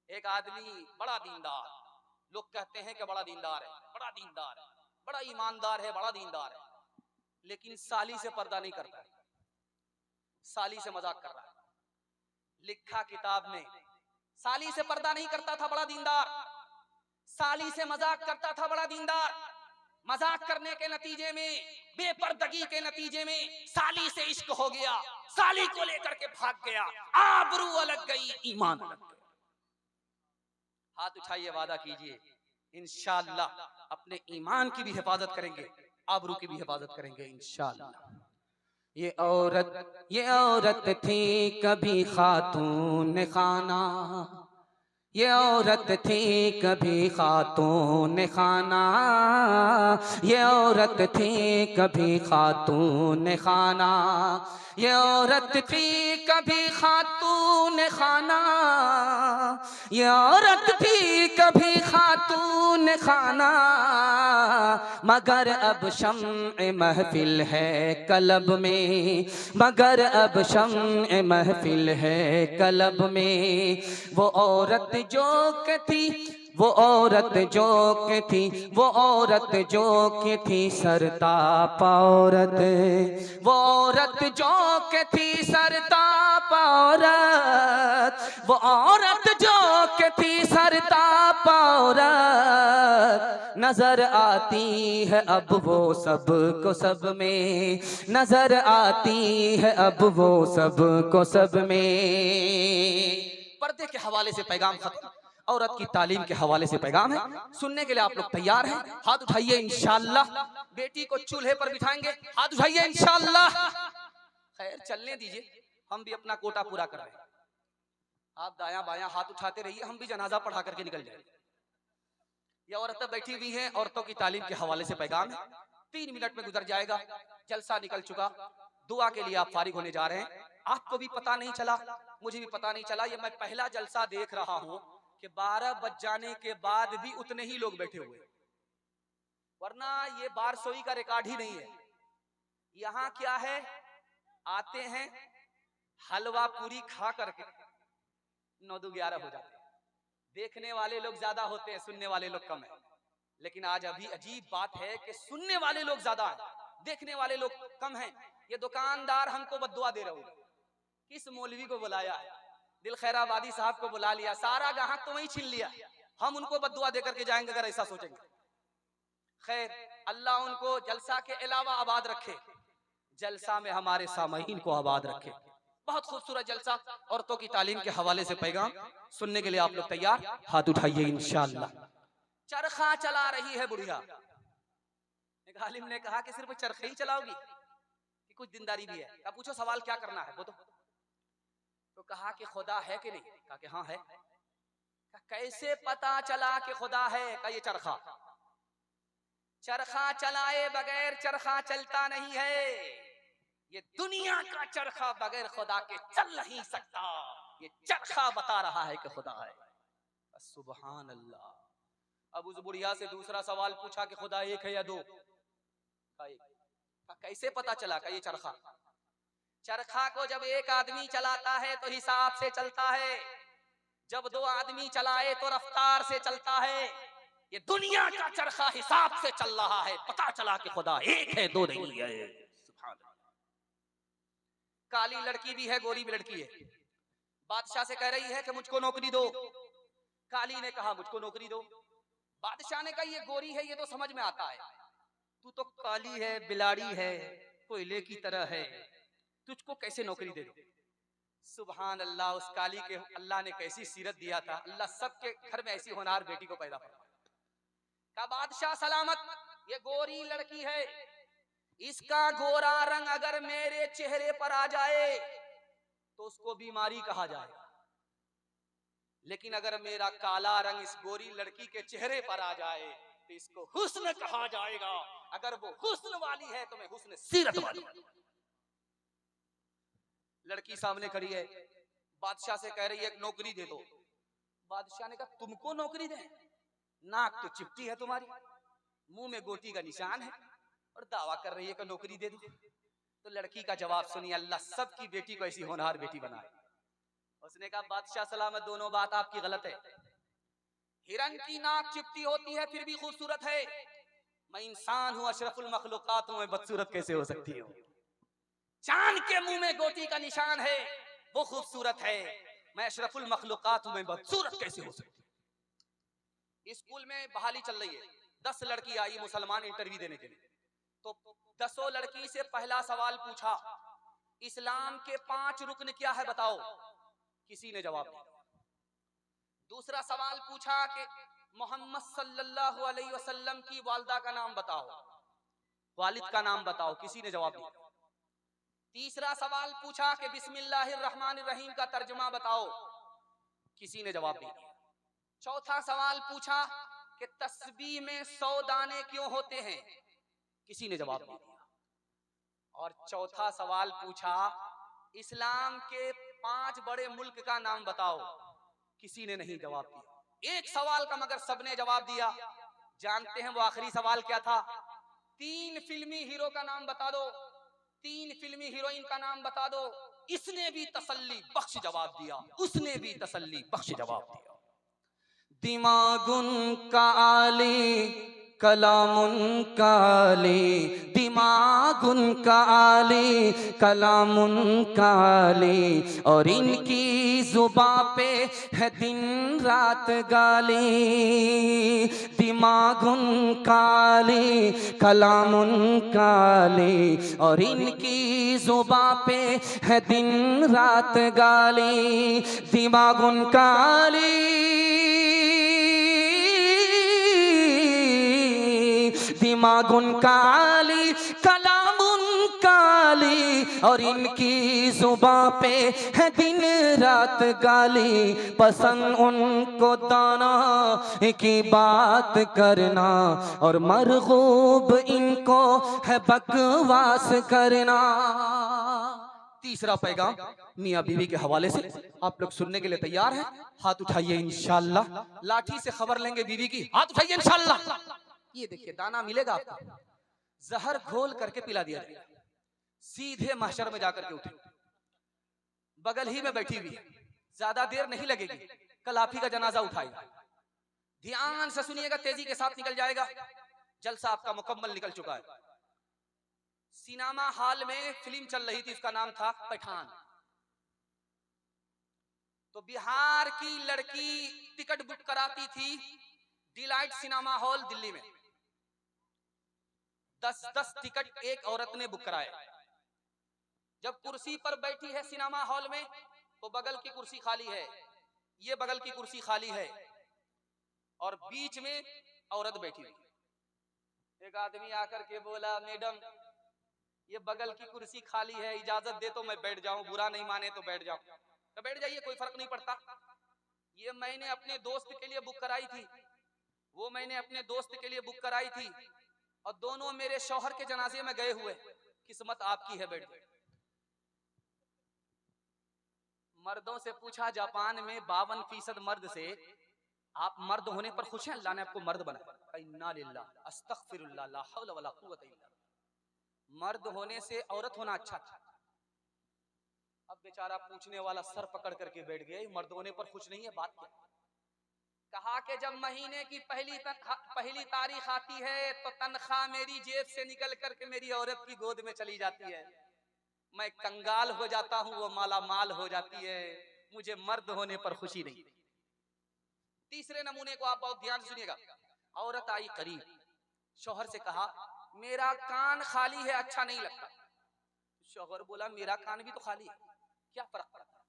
एक आदमी बड़ा दीनदार, लोग कहते हैं कि बड़ा दीनदार है, बड़ा दीनदार है, बड़ा ईमानदार है, बड़ा दीनदार है, लेकिन साली से पर्दा नहीं करता है, साली से मजाक कर रहा है। लिखा किताब में, साली से पर्दा नहीं करता था बड़ा दीनदार, साली से मजाक करता था बड़ा दीनदार। मजाक करने के नतीजे में, बेपर्दगी के नतीजे में साली से इश्क हो गया, साली को लेकर के भाग गया, आबरू अलग गई, ईमान अलग गया। हाथ उठाइए, वादा कीजिए इंशाअल्लाह अपने ईमान की भी हिफाजत करेंगे, आबरू की भी हिफाजत करेंगे इंशाअल्लाह। ये औरत थी कभी खातून खाना, ये औरत थी कभी खातून खाना, ये औरत थी कभी खातून खाना, ये औरत थी कभी खातून खाना, ये औरत थी कभी खातून खाना, मगर अब शम्अ महफिल है कलब में, मगर अब शम्अ महफिल है कलब में। वो औरत जो कि थी, वो औरत जो कि थी, वो औरत जो कि थी सरताप औरत, वो औरत जो कि थी सरताप औरत, वो औरत जो कि थी सरताप औरत, नजर आती है अब वो सब को सब में, नजर आती है अब वो सब को सब में। पर्दे के हवाले से पैगाम खत्म, औरत की तालीम के हवाले से पैगाम है। सुनने के लिए आप लोग तैयार हैं? हाथ उठाइए इंशाअल्लाह। बेटी को चूल्हे पर बिठाएंगे, हाथ उठाइए इंशाअल्लाह। खैर चलने दीजिए, हम भी अपना कोटा पूरा कर रहे हैं। आप दायां बायां हाथ उठाते रहिए, हम भी जनाजा पढ़ा करके निकल जाएंगे। ये औरतें बैठी हुई हैं, औरतों की तालीम के हवाले से पैगाम है। 3 मिनट में गुजर जाएगा, जलसा निकल चुका। दुआ के लिए आप फारिग होने जा रहे हैं। आपको भी पता नहीं चला, मुझे भी पता नहीं चला। ये मैं पहला जलसा देख रहा हूं कि 12 बज जाने के बाद भी उतने ही लोग बैठे हुए, वरना ये बारसोई का रिकॉर्ड ही नहीं है। यहाँ क्या है, आते हैं हलवा पूरी खा करके 9-11 हो जाते हैं। देखने वाले लोग ज्यादा होते हैं, सुनने वाले लोग कम है। लेकिन आज अभी अजीब बात है कि सुनने वाले लोग ज्यादा हैं, देखने वाले लोग कम हैं। ये दुकानदार हमको बद्दुआ दे रहे हो। किस मौलवी को बुलाया है? दिल खैराबादी साहब को बुला लिया, सारा गाहक तो वही छीन लिया। हम उनको बद्दुआ देकर के जाएंगे अगर ऐसा सोचेंगे। खैर अल्लाह उनको जलसा के अलावा आबाद रखे, जलसा में हमारे सामईन को आबाद रखे। बहुत खूबसूरत जलसा, औरतों की तालीम के हवाले से पैगाम सुनने के लिए आप लोग तैयार? हाथ उठाइए इंशाअल्लाह। चरखा चला रही है बुढ़िया। एक आलिम ने कहा कि सिर्फ चरखे ही चलाओगी कि कुछ दिनदारी भी है? कहा पूछो सवाल क्या करना है वो तो कहा कि खुदा है कि नहीं? कहा कि हाँ है। कहा कैसे पता चला कि खुदा है? कहा ये चरखा, चरखा चलाए बगैर चरखा चलता नहीं है। ये दुनिया का चरखा बगैर खुदा के चल नहीं सकता। ये चरखा बता रहा है कि खुदा है। सुभान अल्लाह। अब उस बुढ़िया से दूसरा सवाल पूछा कि खुदा एक है या दो? कहा कैसे पता चला? का ये चरखा, चरखा को जब एक आदमी चलाता है तो हिसाब से चलता है, जब 2 आदमी चलाए तो रफ्तार से चलता है। ये दुनिया का चरखा हिसाब से चल रहा है, पता चला कि खुदा एक है, दो नहीं है। सुभान अल्लाह। काली लड़की भी है, गोरी भी लड़की है। बादशाह से कह रही है कि मुझको नौकरी दो। काली ने कहा मुझको नौकरी दो। बादशाह ने कहा ये गोरी है, ये तो समझ में आता है, तू तो काली है, बिलाड़ी है, कोयले की तरह है, तुझको कैसे नौकरी दे दो? सुभान अल्लाह। उस काली के अल्लाह ने कैसी सीरत दिया था। अल्लाह सबके घर में ऐसी होनहार बेटी को पैदा फरमाया। का बादशाह सलामत, ये गोरी लड़की है, इसका गोरा रंग अगर मेरे चेहरे पर आ जाए तो उसको बीमारी कहा जाएगा, लेकिन अगर मेरा काला रंग इस गोरी लड़की के चेहरे पर आ जाए तो इसको हुस्न कहा जाएगा। अगर वो हुस्न वाली है तो मैं हुस्न सीरत वाली। लड़की सामने खड़ी है, बादशाह से कह रही है एक नौकरी दे दो। बादशाह ने कहा तुमको नौकरी दे? नाक तो चिपटी है तुम्हारी, मुंह में गोटी का निशान है और दावा कर रही है कि नौकरी दे दो। तो लड़की का जवाब सुनिए, अल्लाह सबकी बेटी को ऐसी होनहार बेटी बनाए। उसने कहा बादशाह सलामत, दोनों बात आपकी गलत है। हिरन की नाक चिपटी होती है फिर भी खूबसूरत है, मैं इंसान हूं, अशरफुल मखलूकात हूं, मैं बदसूरत कैसे हो सकती हूँ? चांद के मुंह में गोटी का निशान है, वो खूबसूरत है, मैं अशरफुल मखलूकात हूं, मैं बदसूरत कैसे हो सकती हूँ? स्कूल में बहाली चल रही है, 10 लड़की आई मुसलमान इंटरव्यू देने के लिए। तो 10 लड़की से पहला सवाल पूछा, इस्लाम के 5 रुकन क्या है बताओ? किसी ने जवाब दिया। दूसरा सवाल पूछा कि मोहम्मद सल्लल्लाहु अलैहि वसल्लम की वालिदा का नाम बताओ, वालिद का नाम बताओ, किसी ने जवाब दिया। तीसरा सवाल पूछा कि बिस्मिल्लाहिर रहमानिर रहीम का तर्जुमा बताओ, किसी ने जवाब नहीं दिया। चौथा सवाल पूछा कि तस्बीह में 100 दाने क्यों होते हैं, किसी ने जवाब नहीं दिया। और चौथा सवाल पूछा इस्लाम के 5 बड़े मुल्क का नाम बताओ, किसी ने नहीं जवाब दिया। एक सवाल का मगर सबने जवाब दिया। जानते हैं वो आखिरी सवाल क्या था? 3 फिल्मी हीरो का नाम बता दो, 3 फिल्मी हीरोइन का नाम बता दो। इसने भी तसल्ली बख्श जवाब दिया, उसने भी तसल्ली बख्श जवाब दिया। दिमागुन का आली कलामुन काली, दिमागुन का आली कलामुन काली, और इनकी जुबां पे है दिन रात गाली। दिमागुन काली कलामुन काली, और इनकी जुबां पे है दिन रात गाली। दिमागुन काली दिमागुन काली कलामुन काली, और इनकी जुबां पे है दिन रात गाली। पसंद उनको दाना की बात करना, और मरगूब इनको है बकवास करना। तीसरा पैगाम मियां बीवी के हवाले से आप लोग सुनने के लिए तैयार हैं? हाथ उठाइए इंशाअल्लाह। लाठी से खबर लेंगे बीवी की, हाथ उठाइए इंशाअल्लाह। ये देखिए दाना मिलेगा आपको, जहर घोल करके पिला दिया जाएगा, सीधे महशर में जाकर के उठे, बगल ही में बैठी हुई है, ज्यादा देर नहीं लगेगी, कल आप ही का जनाजा उठाएगा। ध्यान से सुनिएगा, तेजी के साथ निकल जाएगा। जलसा आपका मुकम्मल निकल चुका है। सिनेमा हॉल में फिल्म चल रही थी, उसका नाम था पठान। तो बिहार की लड़की टिकट बुक कराती थी डिलाइट सिनेमा हॉल दिल्ली में। 10-10 टिकट एक औरत ने बुक कराए। जब कुर्सी पर बैठी है सिनेमा हॉल में, तो बगल की कुर्सी खाली है, ये बगल की कुर्सी खाली है, और बीच में औरत बैठी हुई। एक आदमी आकर के बोला, मैडम ये बगल की कुर्सी खाली है, इजाजत दे तो मैं बैठ जाऊं, बुरा नहीं माने तो बैठ जाऊं। तो बैठ जाइए, कोई फर्क नहीं पड़ता। ये मैंने अपने दोस्त के लिए बुक कराई थी, वो मैंने अपने दोस्त के लिए बुक कराई थी, और दोनों मेरे शौहर के जनाजे में गए हुए। किस्मत आपकी है, बैठ गए। मर्दों से पूछा जापान में 52% मर्द से, आप मर्द होने पर खुश हैं? अल्लाह ने आपको मर्द बनाया। इन्ना लिल्लाह अस्तगफिरुल्लाह ला हौला वला कुव्वता इल्ला बिल्लाह। मर्द होने से औरत होना अच्छा था। अब बेचारा पूछने वाला सर पकड़ करके बैठ गया, मर्द होने पर खुश नहीं है, बात क्या? कहा कि जब महीने की पहली तारीख आती है तो तनख्वाह मेरी जेब से निकल करके मेरी औरत की गोद में चली जाती है, मैं कंगाल हो जाता हूँ, वो माला माल हो जाती है, मुझे मर्द होने पर खुशी नहीं। तीसरे नमूने को आप बहुत ध्यान से सुनिएगा। औरत आई करीब, शौहर से कहा मेरा कान खाली है, अच्छा नहीं लगता। शौहर बोला मेरा कान भी तो खाली है, क्या फर्क पड़ता है?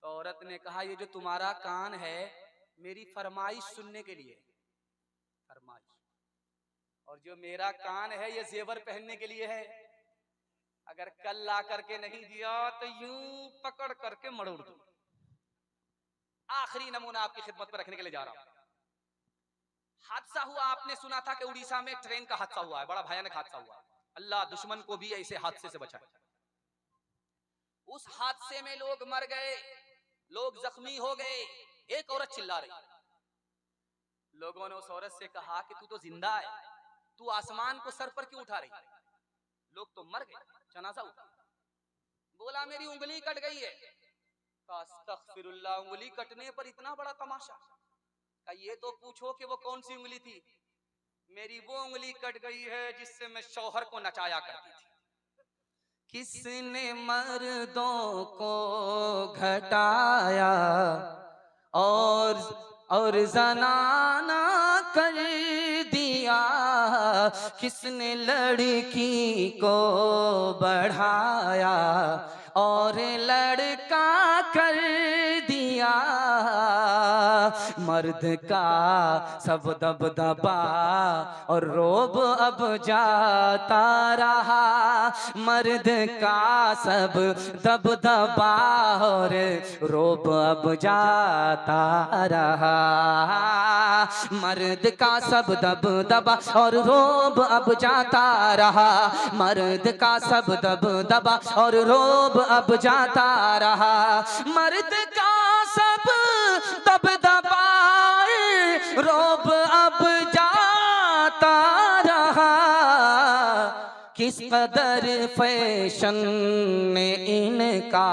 तो औरत ने कहा ये जो तुम्हारा कान है मेरी फरमाइश सुनने के लिए, फरमाइश, और जो मेरा कान है ये जेवर पहनने के लिए है। अगर कल ला करके नहीं दिया तो यूं पकड़ करके मरोड़ दूं। आखिरी नमूना आपकी खिदमत पर रखने के लिए जा रहा हूं। हादसा हुआ, आपने सुना था कि उड़ीसा में ट्रेन का हादसा हुआ है, बड़ा भयानक हादसा हुआ। अल्लाह दुश्मन को भी ऐसे हादसे से बचाए। उस हादसे में लोग मर गए, लोग जख्मी हो गए। एक औरत चिल्ला रही, लोगों ने उस औरत से कहा कि तू तो जिंदा है, तू आसमान को सर पर क्यों उठा रही? लोग तो मर गए, जनाजा उठा। बोला मेरी उंगली कट गई है। अस्तगफिरुल्लाह, उंगली कटने पर इतना बड़ा तमाशा? का ये तो पूछो कि वो कौन सी उंगली थी। मेरी वो उंगली कट गई है जिससे मैं शौहर को नचाया करती थी। किसने मर्दों को घटाया और जनाना कर दिया, किसने लड़की को बढ़ाया और लड़का कर दिया। दिया, मर्द का सब दबदबा और रोब अब जाता रहा, मर्द का सब दबदबा और रोब अब जाता रहा, मर्द का सब दबदबा और रोब अब जाता रहा, मर्द का सब दबदबा और रोब अब जाता रहा, मर्द का सब दबदबा रोब अब जाता रहा, किस कदर फैशन ने इनका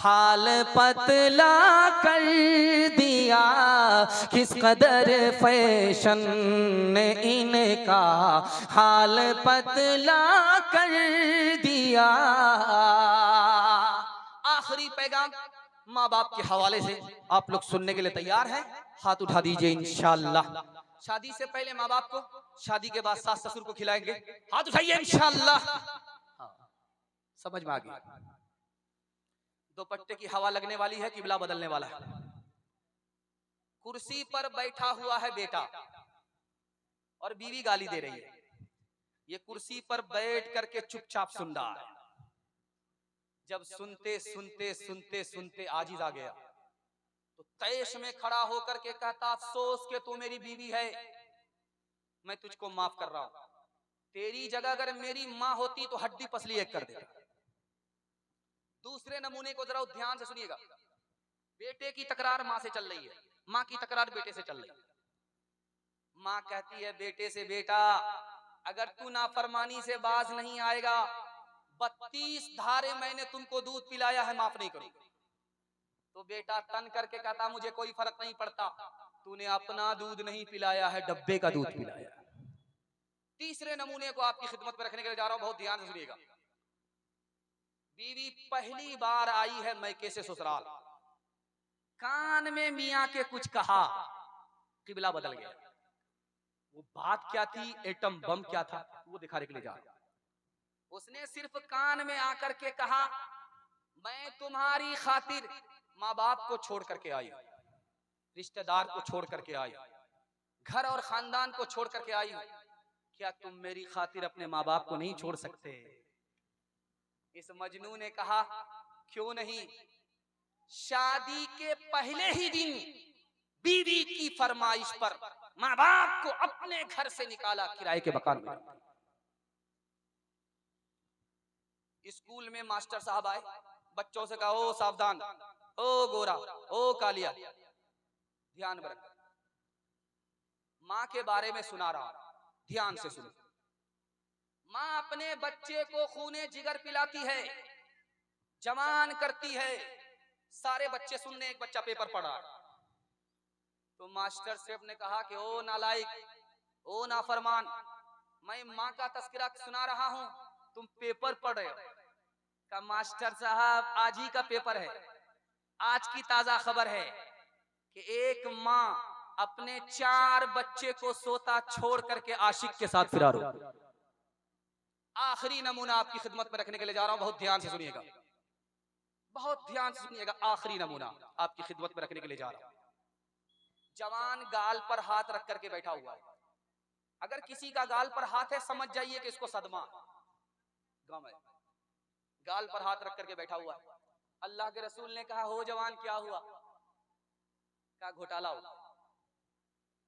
हाल पतला कर दिया, किस कदर फैशन ने इनका हाल पतला कर दिया। आखिरी पैगाम माँ बाप के हवाले से आप लोग सुनने के लिए तैयार हैं? हाथ उठा दीजिए इंशाअल्लाह। शादी से पहले माँ बाप को, शादी के बाद सास ससुर को खिलाएंगे। हाथ उठाइए इंशाअल्लाह। हाँ, समझ में आ गया। दोपट्टे की हवा लगने वाली है, किबला बदलने वाला है। कुर्सी पर बैठा हुआ है बेटा और बीवी गाली दे रही है, ये कुर्सी पर बैठ करके चुपचाप सुन रहा है। जब सुनते सुनते सुनते सुनते आजिज आ गया तो तैश में खड़ा होकर के कहता, अफसोस के तू मेरी बीवी है, मैं तुझको माफ कर रहा हूं, तेरी जगह अगर मेरी माँ होती तो हड्डी पसली एक कर देता। दूसरे नमूने को जरा ध्यान से सुनिएगा। बेटे की तकरार माँ से चल रही है, माँ की तकरार बेटे से चल रही है। माँ कहती है बेटे से, बेटा अगर तू नाफरमानी से बाज नहीं आएगा, 32 धारे मैंने तुमको दूध पिलाया है, माफ नहीं करूंगा। तो बेटा तन करके कहता, मुझे कोई फर्क नहीं पड़ता, तूने अपना दूध नहीं पिलाया है, डब्बे का दूध पिलाया। तीसरे नमूने को आपकी खिदमत में रखने के लिए जा रहा हूं, बहुत ध्यान से सुनिएगा। बीवी पहली बार आई है मैके से ससुराल, कान में मियाँ के कुछ कहा, किबला बदल गया। वो बात क्या थी, एटम बम क्या था, वो दिखाने के लिए जा रहा हूं। उसने सिर्फ कान में आकर के कहा, मैं तुम्हारी खातिर माँ बाप को छोड़ करके आई, रिश्तेदार को छोड़ करके आई, घर और खानदान को छोड़ करके आई, क्या तुम मेरी खातिर अपने माँ बाप को नहीं छोड़ सकते? इस मजनू ने कहा, क्यों नहीं। शादी के पहले ही दिन बीवी की फरमाइश पर माँ बाप को अपने घर से निकाला, किराए के मकान में। स्कूल में मास्टर साहब आए, बच्चों से कहा, ओ सावधान, ओ गोरा, ओ कालिया, ध्यान में रख। माँ के बारे में सुना रहा, ध्यान से सुनो। माँ अपने बच्चे को खूने जिगर पिलाती है, जवान करती है। सारे बच्चे सुनने, एक बच्चा पेपर पढ़ रहा है। तो मास्टर साहब ने कहा कि ओ नालायक, ओ नाफरमान, मैं माँ का तस्करा सुना रहा हूँ, तुम पेपर पढ़ रहे हो। का मास्टर साहब, आज ही का पेपर है, आज की ताजा खबर है कि एक माँ अपने 4 बच्चे को सोता छोड़ करके आशिक के साथ फिरार हो। आखिरी नमूना आपकी खिदमत में रखने के लिए जा रहा हूं, बहुत ध्यान से सुनिएगा, बहुत ध्यान से सुनिएगा। आखिरी नमूना आपकी खिदमत में रखने के लिए जा रहा हूं। जवान गाल पर हाथ रख करके बैठा हुआ है। अगर किसी का गाल पर हाथ है, समझ जाइए कि इसको सदमा, गम है। गाल पर हाथ रख करके बैठा हुआ है। अल्लाह के रसूल ने कहा, हो जवान क्या हुआ? का घोटाला हुआ,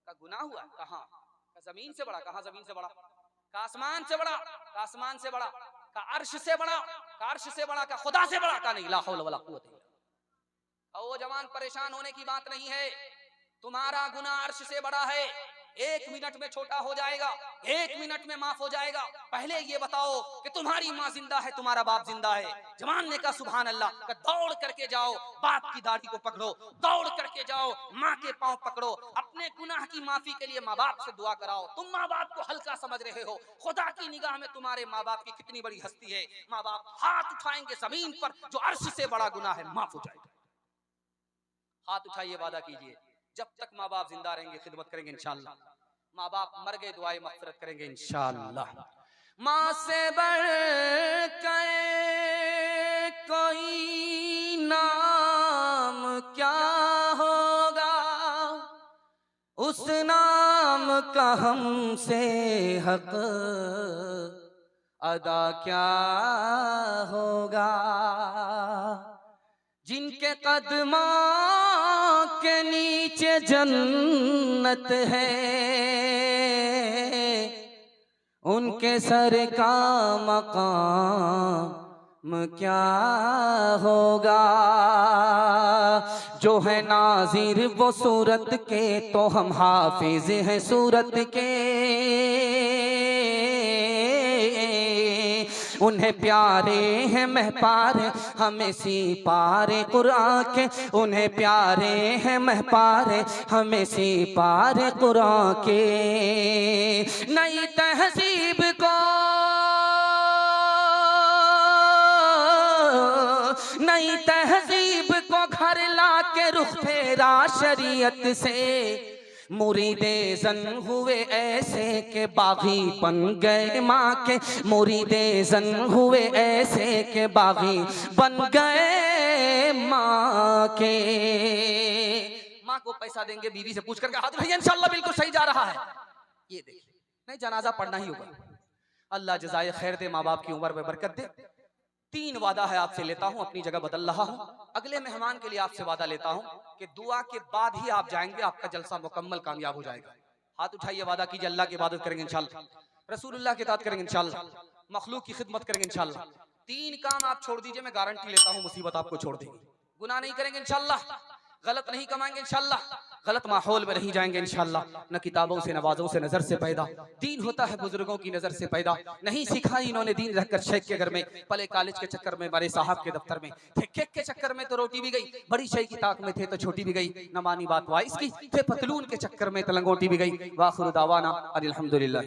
का गुनाह हुआ। कहां? का जमीन से बड़ा। कहां जमीन से बड़ा? का आसमान से बड़ा। का आसमान से बड़ा। का अर्श से बड़ा। का अर्श से बड़ा। का खुदा से बड़ा। का नहीं। ला हौल वला कुव्वत इल्ला बिल्लाह। वो जवान, परेशान होने की बात नहीं है, तुम्हारा गुनाह अर्श से बड़ा है। 1 मिनट में छोटा हो जाएगा, 1 मिनट में माफ हो जाएगा। पहले ये बताओ कि तुम्हारी माँ जिंदा है, तुम्हारा बाप जिंदा है? जवान ने कहा सुभान अल्लाह। का दौड़ करके जाओ, बाप की दाढ़ी को पकड़ो, दौड़ करके जाओ, माँ के पांव पकड़ो, अपने गुनाह की माफी के लिए माँ बाप से दुआ कराओ। तुम माँ बाप को हल्का समझ रहे हो, खुदा की निगाह में तुम्हारे माँ बाप की कितनी बड़ी हस्ती है। माँ बाप हाथ उठाएंगे जमीन पर, जो अर्श से बड़ा गुनाह है, माफ हो जाएगा। हाथ उठाइए, वादा कीजिए, जब तक माँ बाप जिंदा रहेंगे खिदमत करेंगे इंशाअल्लाह। माँ बाप मर गए, दुआए मग़फ़िरत करेंगे इंशाअल्लाह। माँ से बढ़ के कोई नाम क्या होगा, उस नाम का हमसे हक अदा क्या होगा। जिनके कदमों के नीचे जन्नत है, उनके सर का मकाम क्या होगा। जो है नाज़िर वो सूरत के, तो हम हाफिज हैं सूरत के। उन्हें प्यारे हैं महपारे हमें सिपारे कुरान के, उन्हें प्यारे हैं महपारे हमें सिपारे कुरान के। नई तहजीब को, नई तहजीब को घर ला के रुख फेरा शरीयत से। मुरीदे जन हुए ऐसे के बागी बन गए माँ के, मुरीदे जन हुए ऐसे के बागी बन गए माँ के। माँ को पैसा देंगे, बीवी से पूछ करके हाथ भैया इंशाल्लाह बिल्कुल सही जा रहा है। ये देखिए, नहीं जनाजा पढ़ना ही होगा। अल्लाह जज़ाए खैर दे, माँ बाप की उम्र में बरकत दे। 3 वादा है आपसे लेता हूं, अपनी जगह बदल रहा हूं। अगले मेहमान के लिए आपसे वादा लेता हूं कि दुआ के बाद ही आप जाएंगे, आपका जलसा मुकम्मल कामयाब हो जाएगा। हाथ उठाइए, वादा कीजिए अल्लाह की इबादत करेंगे इंशाल्लाह, रसूलुल्लाह की इताअत करेंगे इंशाल्लाह, मखलूक की खिदमत करेंगे इंशाल्लाह। 3 काम आप छोड़ दीजिए, मैं गारंटी लेता हूं मुसीबत आपको छोड़ देगी। गुनाह नहीं करेंगे इंशाल्लाह, गलत नहीं कमाएंगे इंशाल्लाह, गलत माहौल में नहीं जाएंगे इंशाल्लाह। न किताबों से नवाजों से नजर से पैदा, दीन होता है बुजुर्गों की नजर से पैदा। नहीं सिखाई इन्होंने दीन रहकर शेख के घर में, पले कॉलेज के चक्कर में, बड़े साहब के दफ्तर में थे, केक के चक्कर में तो रोटी भी गई, बड़ी शेख की ताक में थे तो छोटी भी गई। न मानी बात वाइस की, थे पतलून के चक्कर में तो लंगोटी भी गई। वाखिर दावाना अनिल हम्दुलिल्लाह।